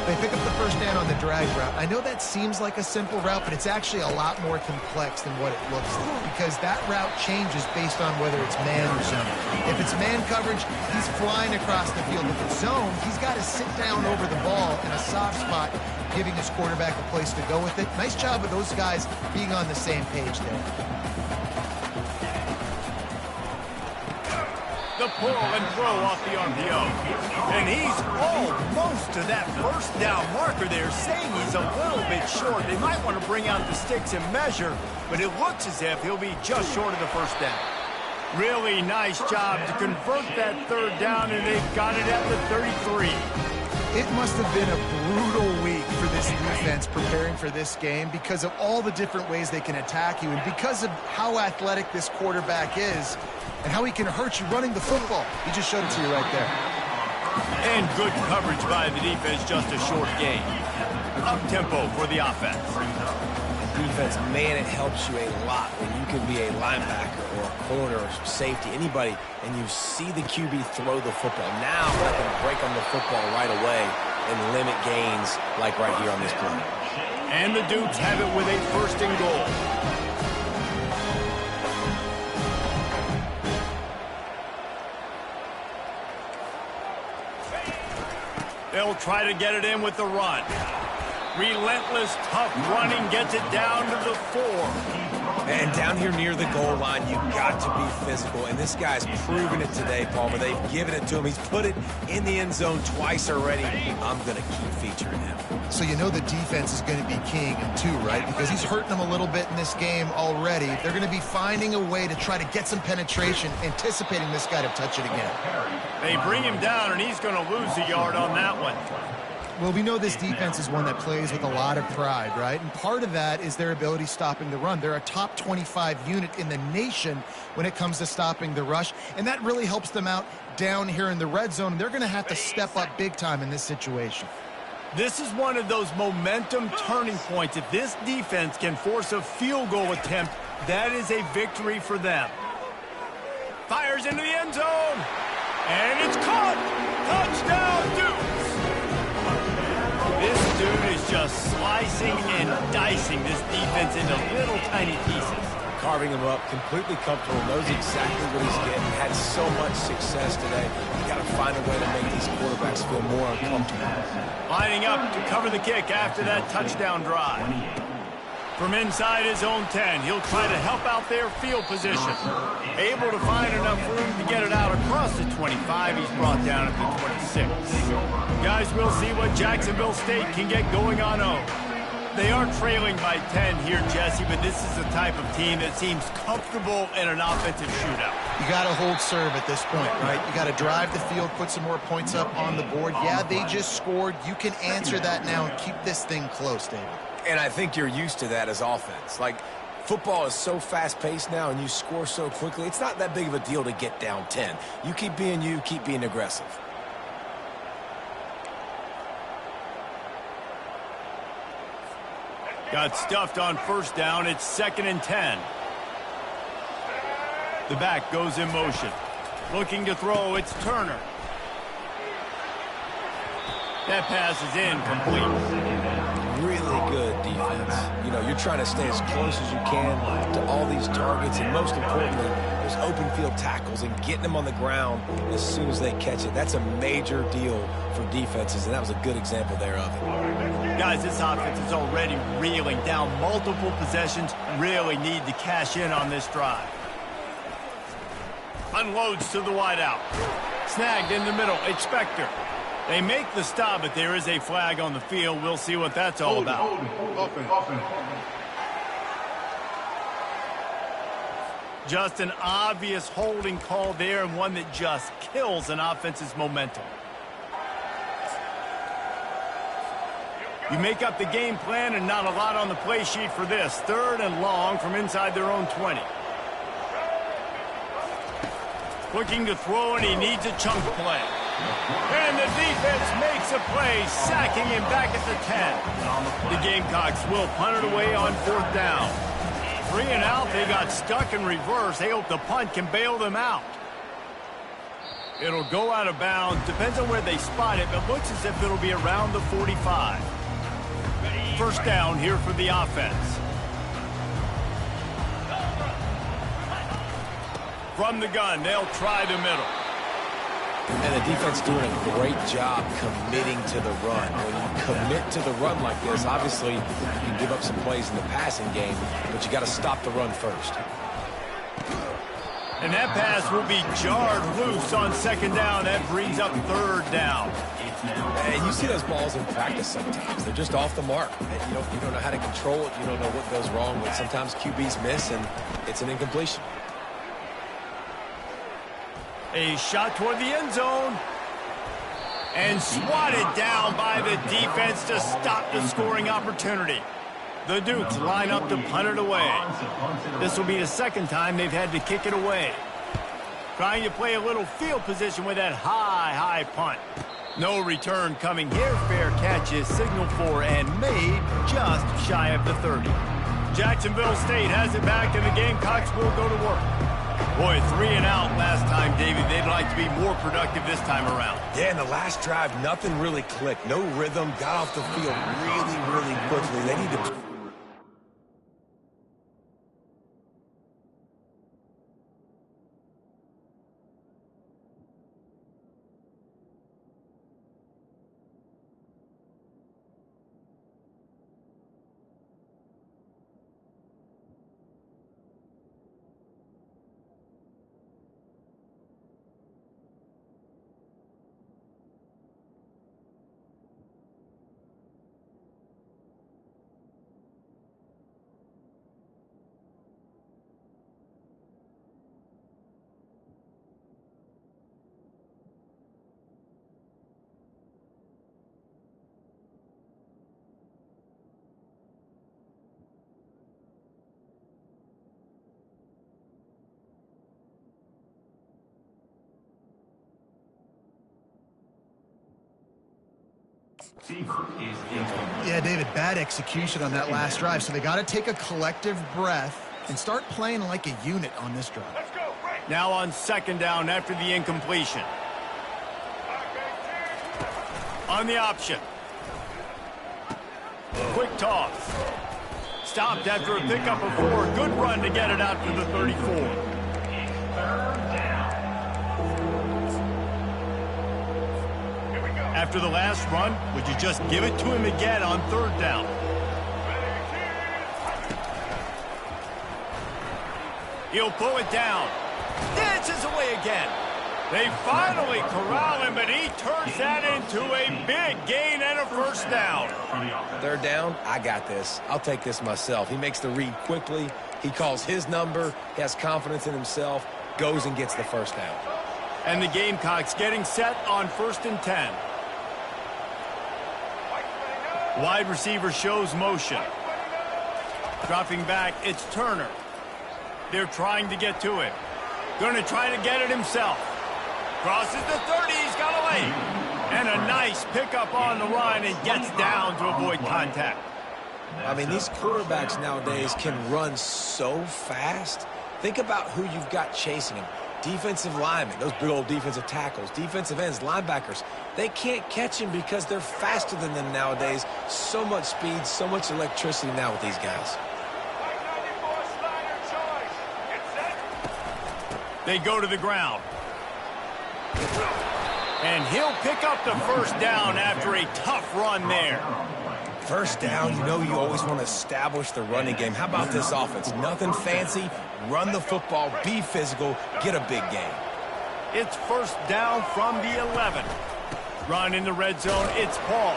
S2: They pick up the first down on the drag route. I know that seems like a simple route, but it's actually a lot more complex than what it looks like because that route changes based on whether it's man or zone. If it's man coverage, he's flying across the field. If it's zone, he's got to sit down over the ball in a soft spot, giving his quarterback a place to go with it. Nice job of those guys being on the same page there.
S1: The pull and throw off the RPO. And he's almost to that first down marker there, saying he's a little bit short. They might want to bring out the sticks and measure, but it looks as if he'll be just short of the first down. Really nice job to convert that third down, and they've got it at the 33.
S2: It must have been a brutal week for this defense preparing for this game because of all the different ways they can attack you and because of how athletic this quarterback is and how he can hurt you running the football. He just showed it to you right there.
S1: And good coverage by the defense, just a short gain. Up-tempo for the offense.
S4: Defense, man, it helps you a lot when you can be a linebacker or a corner or safety, anybody, and you see the QB throw the football. Now I can break on the football right away and limit gains like right here on this play.
S1: And the Dukes have it with a first and goal. They'll try to get it in with the run. Relentless, tough running gets it down to the 4.
S4: And down here near the goal line, you've got to be physical. And this guy's proven it today, Palmer. They've given it to him. He's put it in the end zone twice already. I'm going to keep featuring him.
S2: So you know the defense is going to be keying him too, right? Because he's hurting them a little bit in this game already. They're going to be finding a way to try to get some penetration, anticipating this guy to touch it again.
S1: They bring him down, and he's going to lose a yard on that one.
S2: Well, we know this defense is one that plays with a lot of pride, right? And part of that is their ability stopping the run. They're a top 25 unit in the nation when it comes to stopping the rush, and that really helps them out down here in the red zone. And they're going to have to step up big time in this situation.
S1: This is one of those momentum turning points. If this defense can force a field goal attempt, that is a victory for them. Fires into the end zone, and it's caught. Touchdown, Dukes. This dude is just slicing and dicing this defense into little tiny pieces.
S4: Carving him up, completely comfortable, knows exactly what he's getting, had so much success today. You got to find a way to make these quarterbacks feel more uncomfortable.
S1: Lining up to cover the kick after that touchdown drive. From inside his own 10, he'll try to help out their field position. Able to find enough room to get it out across the 25. He's brought down at the 26. Guys, we'll see what Jacksonville State can get going on home. They are trailing by 10 here, Jesse, but this is the type of team that seems comfortable in an offensive shootout.
S2: You got to hold serve at this point, right? You got to drive the field, put some more points up on the board. Yeah, they just scored. You can answer that now and keep this thing close, David.
S4: And I think you're used to that as offense. Like, football is so fast-paced now and you score so quickly, it's not that big of a deal to get down 10. You, keep being aggressive.
S1: Got stuffed on first down. It's 2nd and 10. The back goes in motion. Looking to throw, it's Turner. That pass is incomplete.
S4: Really good defense. You know, you're trying to stay as close as you can to all these targets, and most importantly, those open field tackles and getting them on the ground as soon as they catch it. That's a major deal for defenses, and that was a good example there of it.
S1: Guys, this offense is already reeling down multiple possessions. Really need to cash in on this drive. Unloads to the wideout. Snagged in the middle. It's Spector. They make the stop, but there is a flag on the field. We'll see what that's all about. Just an obvious holding call there, and one that just kills an offense's momentum. You make up the game plan, and not a lot on the play sheet for this. 3rd and long from inside their own 20. Looking to throw, and he needs a chunk play. And the defense makes a play, sacking him back at the 10. The Gamecocks will punt it away on 4th down. 3 and out, they got stuck in reverse. They hope the punt can bail them out. It'll go out of bounds. Depends on where they spot it, but looks as if it'll be around the 45. First down here for the offense. From the gun, they'll try the middle.
S4: And the defense doing a great job committing to the run. When you commit to the run like this, obviously you can give up some plays in the passing game, but you got to stop the run first.
S1: And that pass will be jarred loose on 2nd down. That brings up 3rd down.
S4: And you see those balls in practice sometimes. They're just off the mark. And you don't know how to control it. You don't know what goes wrong. But sometimes QBs miss, and it's an incompletion.
S1: A shot toward the end zone. And swatted down by the defense to stop the scoring opportunity. The Dukes line up to punt it away. This will be the 2nd time they've had to kick it away. Trying to play a little field position with that high punt. No return coming here. Fair catch is signaled for and made just shy of the 30. Jacksonville State has it back, and the Gamecocks will go to work. Boy, 3 and out last time, David. They'd like to be more productive this time around.
S4: Yeah, in the last drive, nothing really clicked. No rhythm. Got off the field really quickly. They need to...
S2: Yeah, David, bad execution on that last drive. So they got to take a collective breath and start playing like a unit on this drive.
S1: Now on 2nd down after the incompletion. On the option. Quick toss. Stopped after a pickup of 4. Good run to get it out to the 34. After the last run, would you just give it to him again on 3rd down? He'll pull it down. Dances away again. They finally corral him, but he turns that into a big gain and a 1st down.
S4: 3rd down, I got this. I'll take this myself. He makes the read quickly. He calls his number. He has confidence in himself. Goes and gets the 1st down.
S1: And the Gamecocks getting set on 1st and 10. Wide receiver shows motion. Dropping back, it's Turner. They're trying to get to him. Going to try to get it himself. Crosses the 30, he's got away. And a nice pickup on the run and gets down to avoid contact.
S4: I mean, these quarterbacks nowadays can run so fast. Think about who you've got chasing him. Defensive linemen, those big old defensive tackles, defensive ends, linebackers. They can't catch him because they're faster than them nowadays. So much speed, so much electricity now with these guys.
S1: They go to the ground. And he'll pick up the 1st down after a tough run there.
S4: 1st down, you always want to establish the running game. How about this offense? Nothing fancy. Run the football, be physical, get a big gain.
S1: It's 1st down from the 11. Run in the red zone, it's Paul.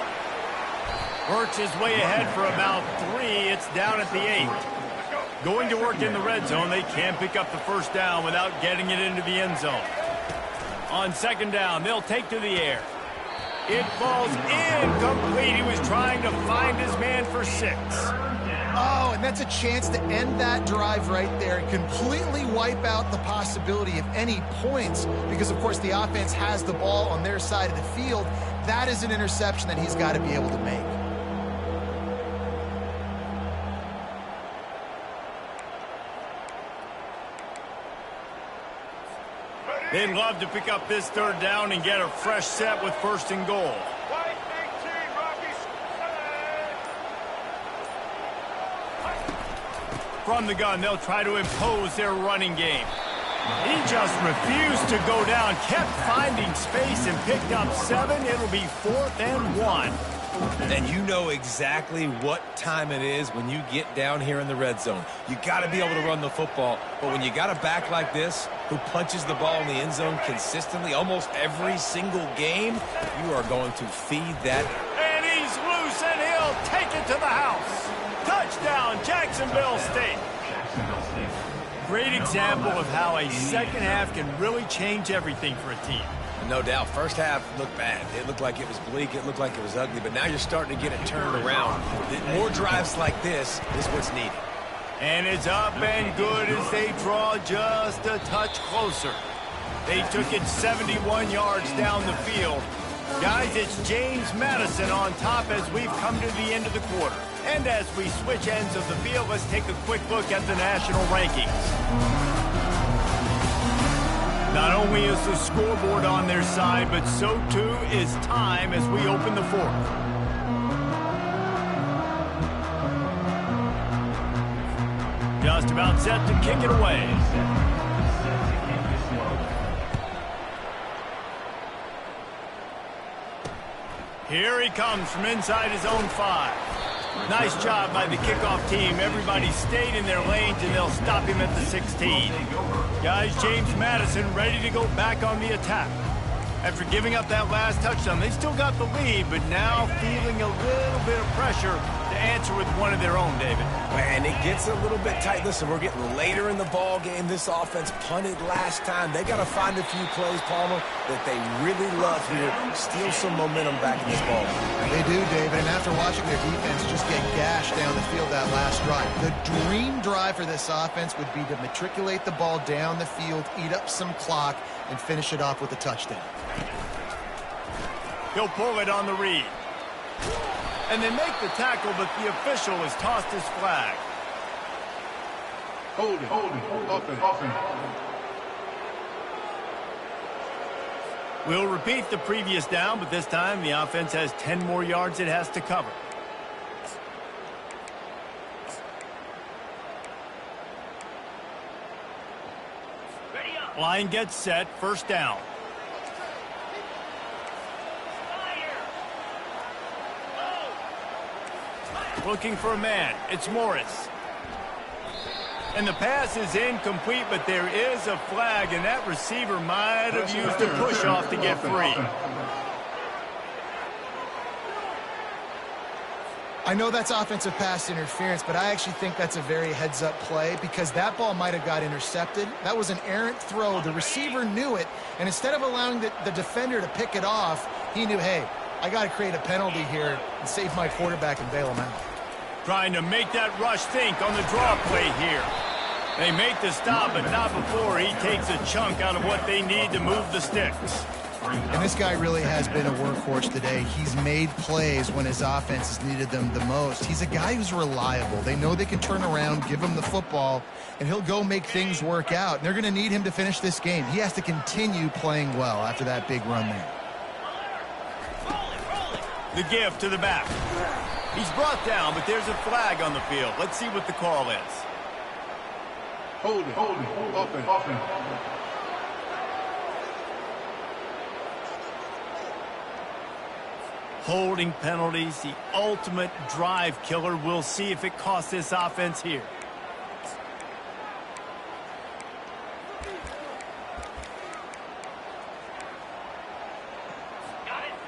S1: Birch is way ahead for about 3. It's down at the 8. Going to work in the red zone, they can't pick up the 1st down without getting it into the end zone. On 2nd down, they'll take to the air. It falls incomplete. He was trying to find his man for 6.
S2: Oh, and that's a chance to end that drive right there and completely wipe out the possibility of any points because, of course, the offense has the ball on their side of the field. That is an interception that he's got to be able to make.
S1: They'd love to pick up this third down and get a fresh set with 1st and goal. From the gun, they'll try to impose their running game. He just refused to go down, kept finding space and picked up 7. It'll be 4th and 1.
S4: And you know exactly what time it is when you get down here in the red zone. You got to be able to run the football, but when you got a back like this who punches the ball in the end zone consistently almost every single game, you are going to feed that.
S1: And he's loose, and he'll take it to the house. Touchdown, Jacksonville State. Great example of how a second half can really change everything for a team.
S4: No doubt. First half looked bad. It looked like it was bleak. It looked like it was ugly. But now you're starting to get it turned around. More drives like this is what's needed.
S1: And it's up and good as they draw just a touch closer. They took it 71 yards down the field. Guys, it's James Madison on top as we've come to the end of the quarter. And as we switch ends of the field, let's take a quick look at the national rankings. Not only is the scoreboard on their side, but so too is time as we open the 4th. Just about set to kick it away. Here he comes from inside his own 5. Nice job by the kickoff team. Everybody stayed in their lanes, and they'll stop him at the 16. Guys, James Madison ready to go back on the attack. After giving up that last touchdown, they still got the lead, but now feeling a little bit of pressure to answer with one of their own, David.
S4: And it gets a little bit tight. Listen, we're getting later in the ball game. This offense punted last time. They got to find a few plays, Palmer, that they really love here. Steal some momentum back in this ball game.
S2: They do, David, and after watching their defense just get gashed down the field that last drive, the dream drive for this offense would be to matriculate the ball down the field, eat up some clock, and finish it off with a touchdown.
S1: He'll pull it on the read. And they make the tackle, but the official has tossed his flag.
S7: Hold it. Offense.
S1: We'll repeat the previous down, but this time the offense has 10 more yards it has to cover. Line gets set, 1st down. Looking for a man. It's Morris. And the pass is incomplete, but there is a flag, and that receiver might have used a push-off to get free.
S2: I know that's offensive pass interference, but I actually think that's a very heads-up play because that ball might have got intercepted. That was an errant throw. The receiver knew it, and instead of allowing the defender to pick it off, he knew, hey, I got to create a penalty here and save my quarterback and bail him out.
S1: Trying to make that rush think on the draw play here. They make the stop, but not before he takes a chunk out of what they need to move the sticks.
S2: And this guy really has been a workhorse today. He's made plays when his offense has needed them the most. He's a guy who's reliable. They know they can turn around, give him the football, and he'll go make things work out. And they're going to need him to finish this game. He has to continue playing well after that big run there.
S1: The give to the back. He's brought down, but there's a flag on the field. Let's see what the call is.
S7: Hold it. Offense.
S1: Holding penalties, the ultimate drive killer. We'll see if it costs this offense here.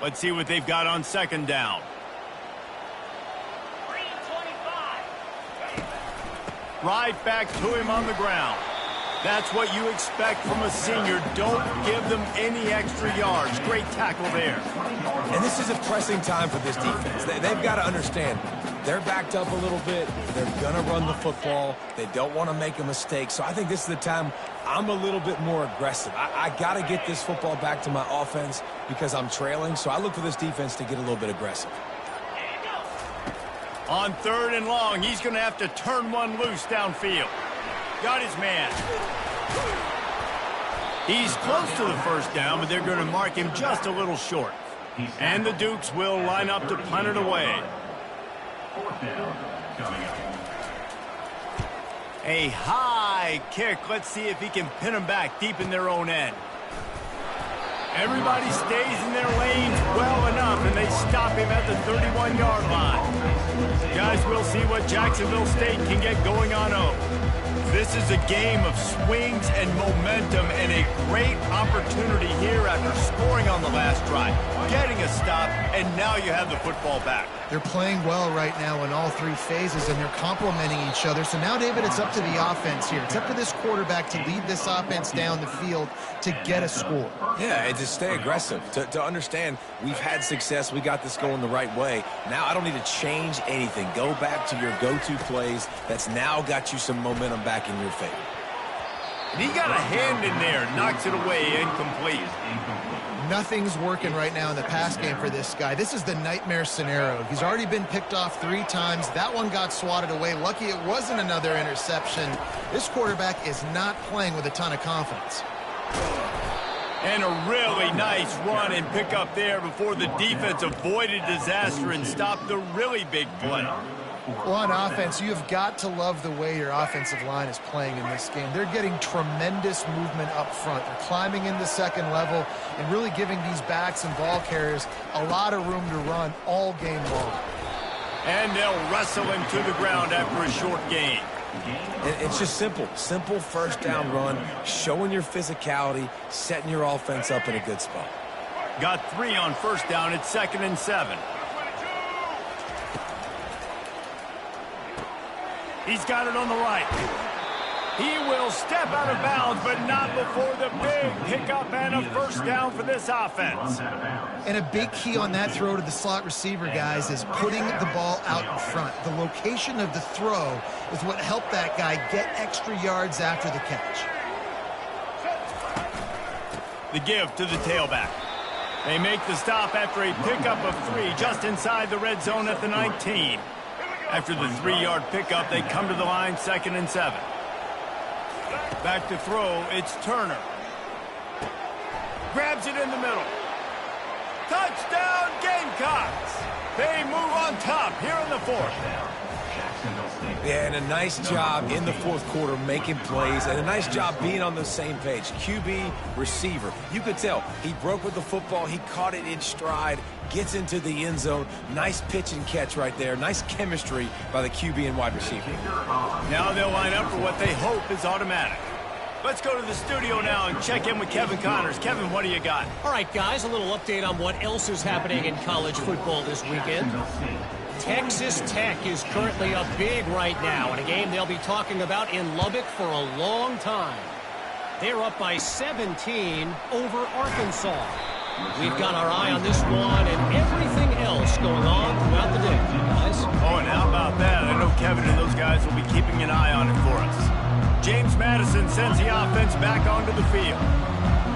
S1: Let's see what they've got on 2nd down. Right back to him on the ground. That's what you expect from a senior. Don't give them any extra yards. Great tackle there.
S4: And this is a pressing time for this defense. They've got to understand, they're backed up a little bit. They're going to run the football. They don't want to make a mistake. So I think this is the time I'm a little bit more aggressive. I got to get this football back to my offense because I'm trailing. So I look for this defense to get a little bit aggressive.
S1: On 3rd and long, he's going to have to turn one loose downfield. Got his man. He's close to the first down, but they're going to mark him just a little short. And the Dukes will line up to punt it away.
S3: 4th down coming up.
S1: A high kick. Let's see if he can pin them back deep in their own end. Everybody stays in their lanes well enough, and they stop him at the 31-yard line. Guys, we'll see what Jacksonville State can get going on 0. This is a game of swings and momentum and a great opportunity here after scoring on the last drive, getting a stop, and now you have the football back.
S2: They're playing well right now in all 3 phases, and they're complementing each other. So now, David, it's up to the offense here. It's up to this quarterback to lead this offense down the field to get a score.
S4: Yeah, and to stay aggressive, to understand we've had success, we got this going the right way. Now I don't need to change anything. Go back to your go-to plays. That's now got you some momentum back in your favor.
S1: And he got a hand in there, knocks it away, incomplete.
S2: Nothing's working right now in the pass game for this guy. This is the nightmare scenario. He's already been picked off 3 times. That one got swatted away. Lucky it wasn't another interception. This quarterback is not playing with a ton of confidence.
S1: And a really nice run and pick up there before the defense avoided disaster and stopped the really big play.
S2: Well, on offense, you've got to love the way your offensive line is playing in this game. They're getting tremendous movement up front. They're climbing in the second level and really giving these backs and ball carriers a lot of room to run all game long.
S1: And they'll wrestle him to the ground after a short gain.
S4: It's just simple first down run, showing your physicality, setting your offense up in a good spot.
S1: Got 3 on first down. It's 2nd and 7. He's got it on the right. He will step out of bounds, but not before the big pickup and a first down for this offense.
S2: And a big key on that throw to the slot receiver, guys, is putting the ball out in front. The location of the throw is what helped that guy get extra yards after the catch.
S1: The give to the tailback. They make the stop after a pickup of 3 just inside the red zone at the 19. After the 3-yard pickup, they come to the line, 2nd and 7. Back to throw, it's Turner. Grabs it in the middle. Touchdown, Gamecocks! They move on top here in the 4th.
S4: Yeah, and a nice job in the 4th quarter making plays, and a nice job being on the same page. QB, receiver. You could tell he broke with the football. He caught it in stride, gets into the end zone. Nice pitch and catch right there. Nice chemistry by the QB and wide receiver.
S1: Now they'll line up for what they hope is automatic. Let's go to the studio now and check in with Kevin Connors. Kevin, what do you got?
S5: All right, guys, a little update on what else is happening in college football this weekend. Texas Tech is currently up big right now in a game they'll be talking about in Lubbock for a long time. They're up by 17 over Arkansas. We've got our eye on this one and everything else going on throughout the day, guys.
S1: Oh, and how about that? I know Kevin and those guys will be keeping an eye on it for us. James Madison sends the offense back onto the field.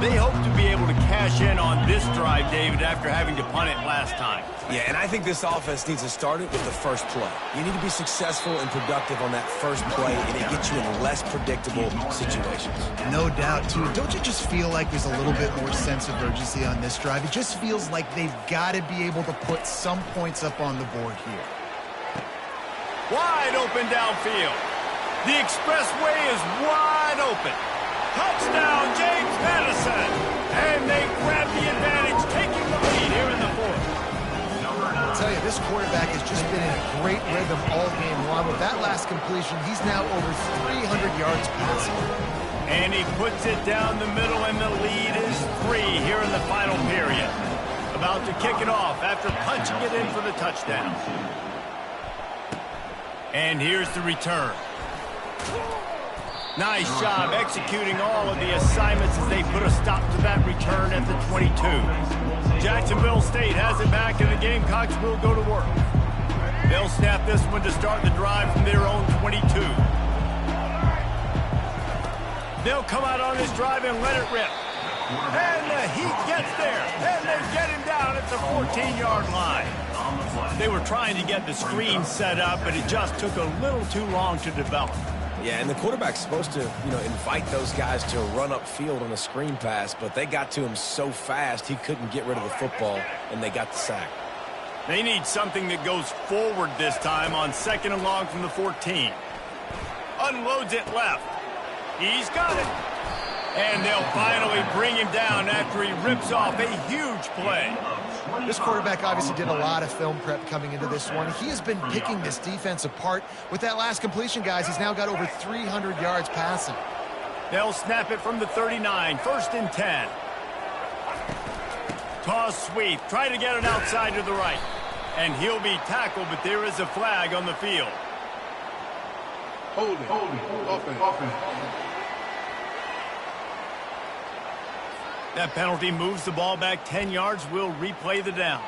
S1: They hope to be able to cash in on this drive, David, after having to punt it last time.
S4: Yeah, and I think this offense needs to start it with the first play. You need to be successful and productive on that first play, and it gets you in less predictable situations.
S2: No doubt, too. Don't you just feel like there's a little bit more sense of urgency on this drive? It just feels like they've got to be able to put some points up on the board here.
S1: Wide open downfield. The expressway is wide open. Touchdown, James Madison. And they grab the advantage, taking the lead here in the 4th.
S2: I'll tell you, this quarterback has just been in a great rhythm all game long. With that last completion, he's now over 300 yards passing.
S1: And he puts it down the middle, and the lead is 3 here in the final period. About to kick it off after punching it in for the touchdown. And here's the return. Nice job executing all of the assignments as they put a stop to that return at the 22. Jacksonville State has it back, and the Gamecocks will go to work. They'll snap this one to start the drive from their own 22. They'll come out on this drive and let it rip. And the Heat gets there, and they get him down at the 14-yard line. They were trying to get the screen set up, but it just took a little too long to develop.
S4: Yeah, and the quarterback's supposed to, invite those guys to run upfield on a screen pass, but they got to him so fast he couldn't get rid of the football, and they got the sack.
S1: They need something that goes forward this time on 2nd and long from the 14. Unloads it left. He's got it. And they'll finally bring him down after he rips off a huge play.
S2: This quarterback obviously did a lot of film prep coming into this one. He has been picking this defense apart. With that last completion, guys, he's now got over 300 yards passing.
S1: They'll snap it from the 39, 1st and 10. Toss sweep, try to get it outside to the right. And he'll be tackled, but there is a flag on the field.
S7: Holding. Offense.
S1: That penalty moves the ball back 10 yards. We'll replay the down.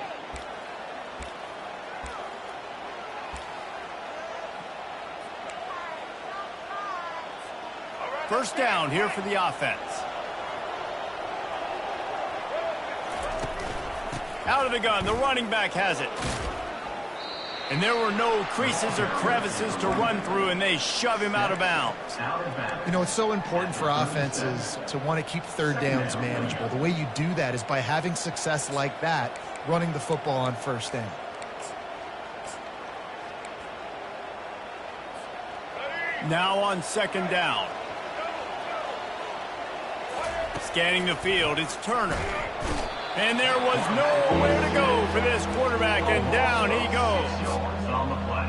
S1: First down here for the offense. Out of the gun, the running back has it. And there were no creases or crevices to run through, and they shove him out of bounds.
S2: It's so important for offenses to want to keep third downs manageable. The way you do that is by having success like that, running the football on first down.
S1: Now on 2nd down. Scanning the field, it's Turner. And there was nowhere to go for this quarterback, and down he goes.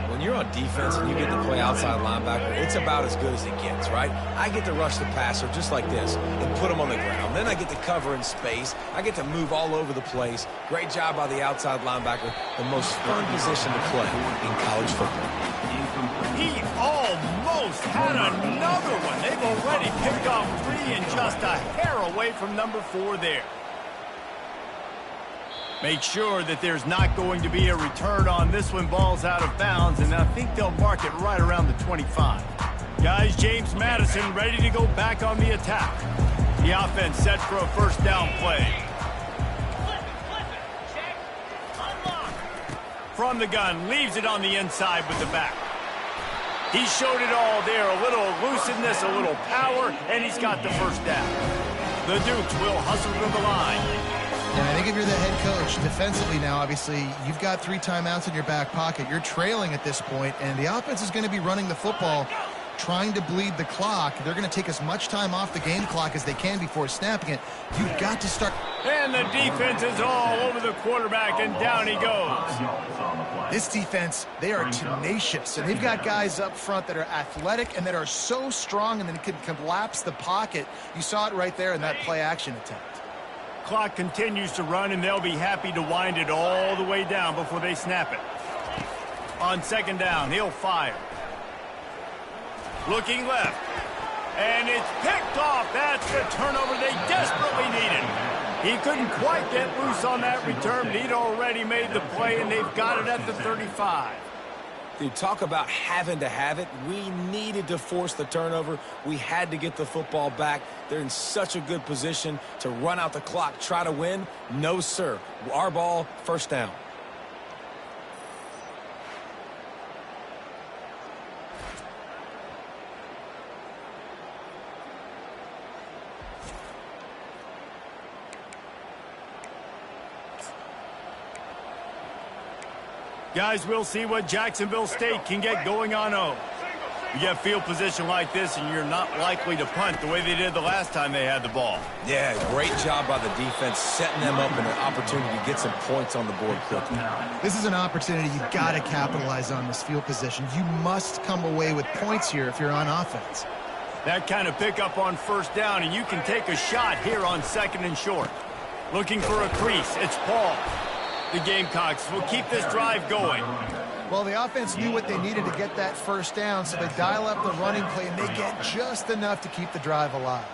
S4: When you're on defense and you get to play outside linebacker, it's about as good as it gets, right? I get to rush the passer just like this and put him on the ground. Then I get to cover in space. I get to move all over the place. Great job by the outside linebacker. The most fun position to play in college football.
S1: He almost had another one. They've already picked off 3 and just a hair away from number 4 there. Make sure that there's not going to be a return on this one. Ball's out of bounds, and I think they'll mark it right around the 25. Guys, James Madison ready to go back on the attack. The offense set for a first down play. From the gun, leaves it on the inside with the back. He showed it all there, a little elusiveness, a little power, and he's got the first down. The Dukes will hustle to the line.
S2: And I think if you're the head coach, defensively now, obviously, you've got 3 timeouts in your back pocket. You're trailing at this point, and the offense is going to be running the football, trying to bleed the clock. They're going to take as much time off the game clock as they can before snapping it. You've got to start.
S1: And the defense is all over the quarterback, and down he goes.
S2: This defense, they are tenacious, and they've got guys up front that are athletic and that are so strong and then can collapse the pocket. You saw it right there in that play-action attempt.
S1: Clock continues to run, and they'll be happy to wind it all the way down before they snap it. On 2nd down, he'll fire. Looking left. And it's picked off. That's the turnover they desperately needed. He couldn't quite get loose on that return, but he'd already made the play, and they've got it at the 35.
S4: Dude, talk about having to have it. We needed to force the turnover. We had to get the football back. They're in such a good position to run out the clock, try to win. No, sir. Our ball, first down.
S1: Guys, we'll see what Jacksonville State can get going on O. You get field position like this, and you're not likely to punt the way they did the last time they had the ball.
S4: Yeah, great job by the defense, setting them up in an opportunity to get some points on the board quickly.
S2: This is an opportunity you've got to capitalize on, this field position. You must come away with points here if you're on offense.
S1: That kind of pickup on first down, and you can take a shot here on 2nd and short. Looking for a crease, it's Paul. The Gamecocks will keep this drive going.
S2: Well, the offense knew what they needed to get that first down, so they dial up the running play, and they get just enough to keep the drive alive.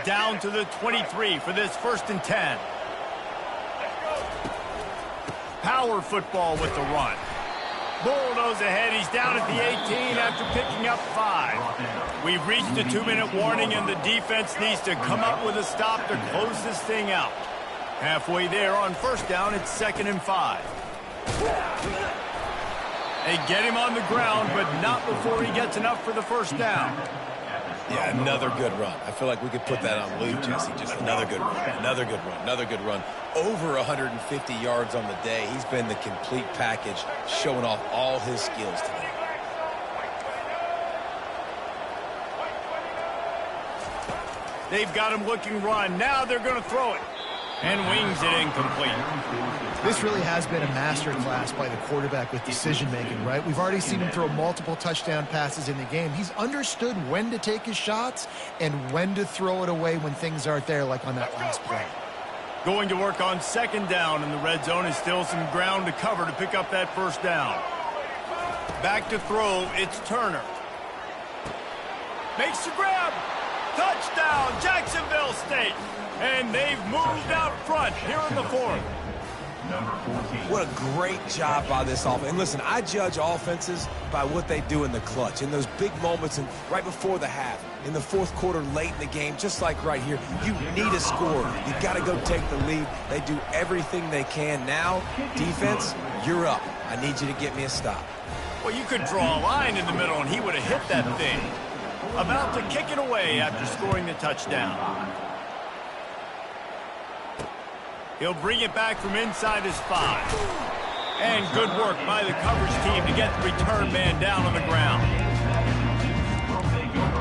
S1: Down to the 23 for this 1st and 10. Power football with the run. Bulldoze ahead. He's down at the 18 after picking up 5. We've reached a 2-minute warning, and the defense needs to come up with a stop to close this thing out. Halfway there on 1st down, it's 2nd and 5. They get him on the ground, but not before he gets enough for the 1st down.
S4: Yeah, another good run. I feel like we could put that on loop, Jesse. Just another good run, another good run, another good run. Over 150 yards on the day. He's been the complete package, showing off all his skills today.
S1: They've got him looking run. Now they're going to throw it. And wings it incomplete.
S2: This really has been a masterclass by the quarterback with decision-making, right? We've already seen him throw multiple touchdown passes in the game. He's understood when to take his shots and when to throw it away when things aren't there, like on that last play.
S1: Going to work on 2nd down, and the red zone is still some ground to cover to pick up that 1st down. Back to throw, it's Turner. Makes the grab. Touchdown, Jacksonville State. And they've moved out front here in the 4th.
S4: What a great job by this offense. And listen, I judge offenses by what they do in the clutch, in those big moments and right before the half, in the 4th quarter, late in the game, just like right here. You need a score. You got to go take the lead. They do everything they can. Now, defense, you're up. I need you to get me a stop.
S1: Well, you could draw a line in the middle, and he would have hit that thing. About to kick it away after scoring the touchdown. He'll bring it back from inside his 5. And good work by the coverage team to get the return man down on the ground.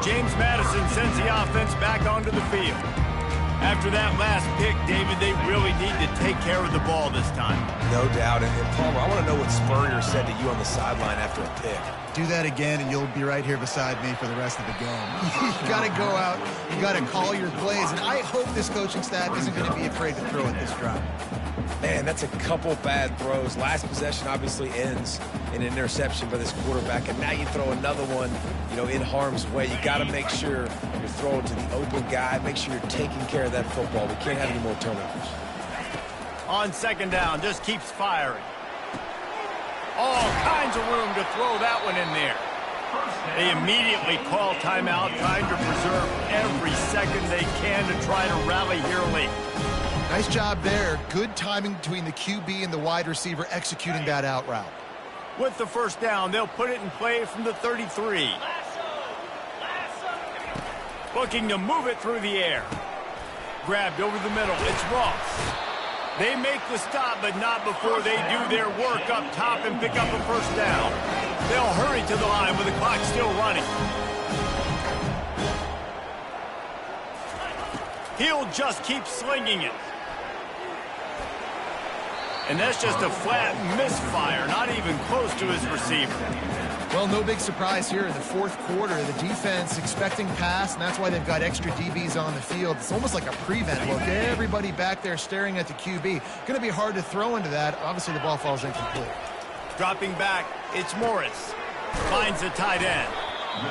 S1: James Madison sends the offense back onto the field. After that last pick, David, they really need to take care of the ball this time.
S4: No doubt. And Palmer, I want to know what Spurrier said to you on the sideline after a pick.
S8: Do that again, and you'll be right here beside me for the rest of the game.
S2: You got to go out. You got to call your plays. And I hope this coaching staff isn't going to be afraid to throw at this drive.
S4: Man, that's a couple bad throws. Last possession obviously ends in an interception by this quarterback, and now you throw another one, in harm's way. You got to make sure you're throwing to the open guy. Make sure you're taking care of that football. We can't have any more turnovers.
S1: On 2nd down, just keeps firing. All kinds of room to throw that one in there. They immediately call timeout, trying to preserve every second they can to try to rally here late.
S2: Nice job there. Good timing between the QB and the wide receiver executing that out route.
S1: With the 1st down, they'll put it in play from the 33. Looking to move it through the air. Grabbed over the middle. It's Ross. They make the stop, but not before they do their work up top and pick up a 1st down. They'll hurry to the line with the clock still running. He'll just keep slinging it. And that's just a flat misfire, not even close to his receiver.
S2: Well, no big surprise here in the 4th quarter. The defense expecting pass, and that's why they've got extra DBs on the field. It's almost like a prevent look. Everybody back there staring at the QB. Going to be hard to throw into that. Obviously, the ball falls incomplete.
S1: Dropping back, it's Morris. Finds the tight end.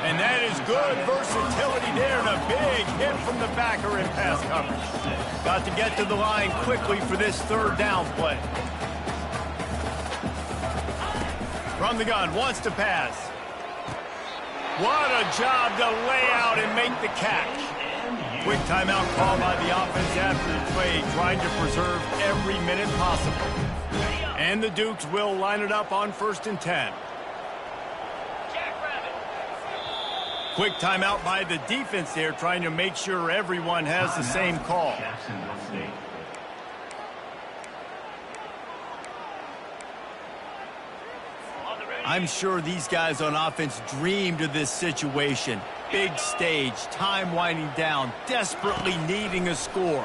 S1: And that is good versatility there, and a big hit from the backer in pass coverage. Got to get to the line quickly for this 3rd down play. From the gun, wants to pass. What a job to lay out and make the catch. Quick timeout called by the offense after the play, trying to preserve every minute possible. And the Dukes will line it up on 1st and 10. Quick timeout by the defense there, trying to make sure everyone has the same call. I'm sure these guys on offense dreamed of this situation. Big stage, time winding down, desperately needing a score.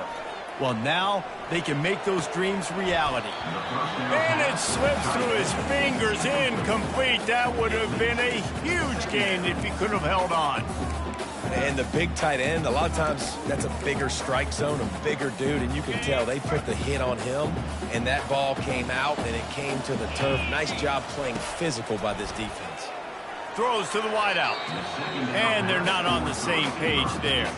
S1: Well, now they can make those dreams reality. And it slips through his fingers, incomplete. That would have been a huge gain if he could have held on.
S4: And the big tight end, a lot of times that's a bigger strike zone, a bigger dude, and you can tell they put the hit on him, and that ball came out, and it came to the turf. Nice job playing physical by this defense.
S1: Throws to the wideout. And they're not on the same page there.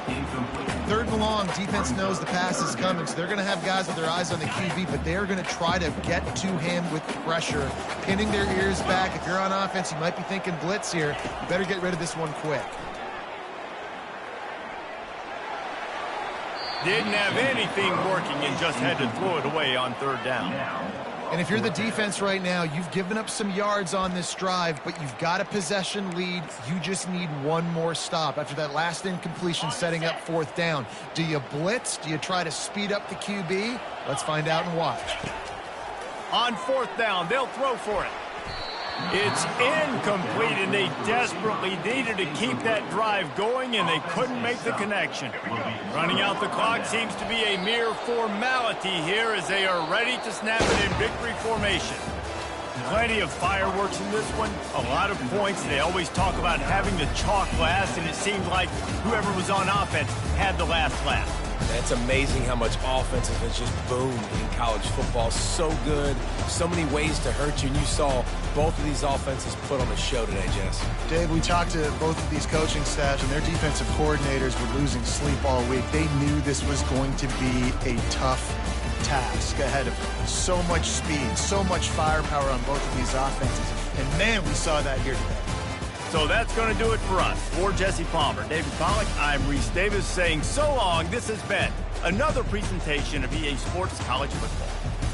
S2: 3rd and long, defense knows the pass is coming, so they're going to have guys with their eyes on the QB, but they're going to try to get to him with pressure, pinning their ears back. If you're on offense, you might be thinking blitz here. You better get rid of this one quick.
S1: Didn't have anything working and just had to throw it away on 3rd down.
S2: And if you're the defense right now, you've given up some yards on this drive, but you've got a possession lead. You just need one more stop. After that last incompletion setting up 4th down, do you blitz? Do you try to speed up the QB? Let's find out and watch.
S1: On 4th down, they'll throw for it. It's incomplete, and they desperately needed to keep that drive going, and they couldn't make the connection. Running out the clock seems to be a mere formality here as they are ready to snap it in victory formation. Plenty of fireworks in this one, a lot of points. They always talk about having the chalk last, and it seemed like whoever was on offense had the last laugh.
S4: It's amazing how much offense has just boomed in college football. So good, so many ways to hurt you, and you saw both of these offenses put on a show today, Jess.
S2: Dave, we talked to both of these coaching staffs, and their defensive coordinators were losing sleep all week. They knew this was going to be a tough task ahead of them. So much speed, so much firepower on both of these offenses, and man, we saw that here today.
S1: So that's going to do it for us. For Jesse Palmer, David Pollack, I'm Reese Davis saying so long. This has been another presentation of EA Sports College Football.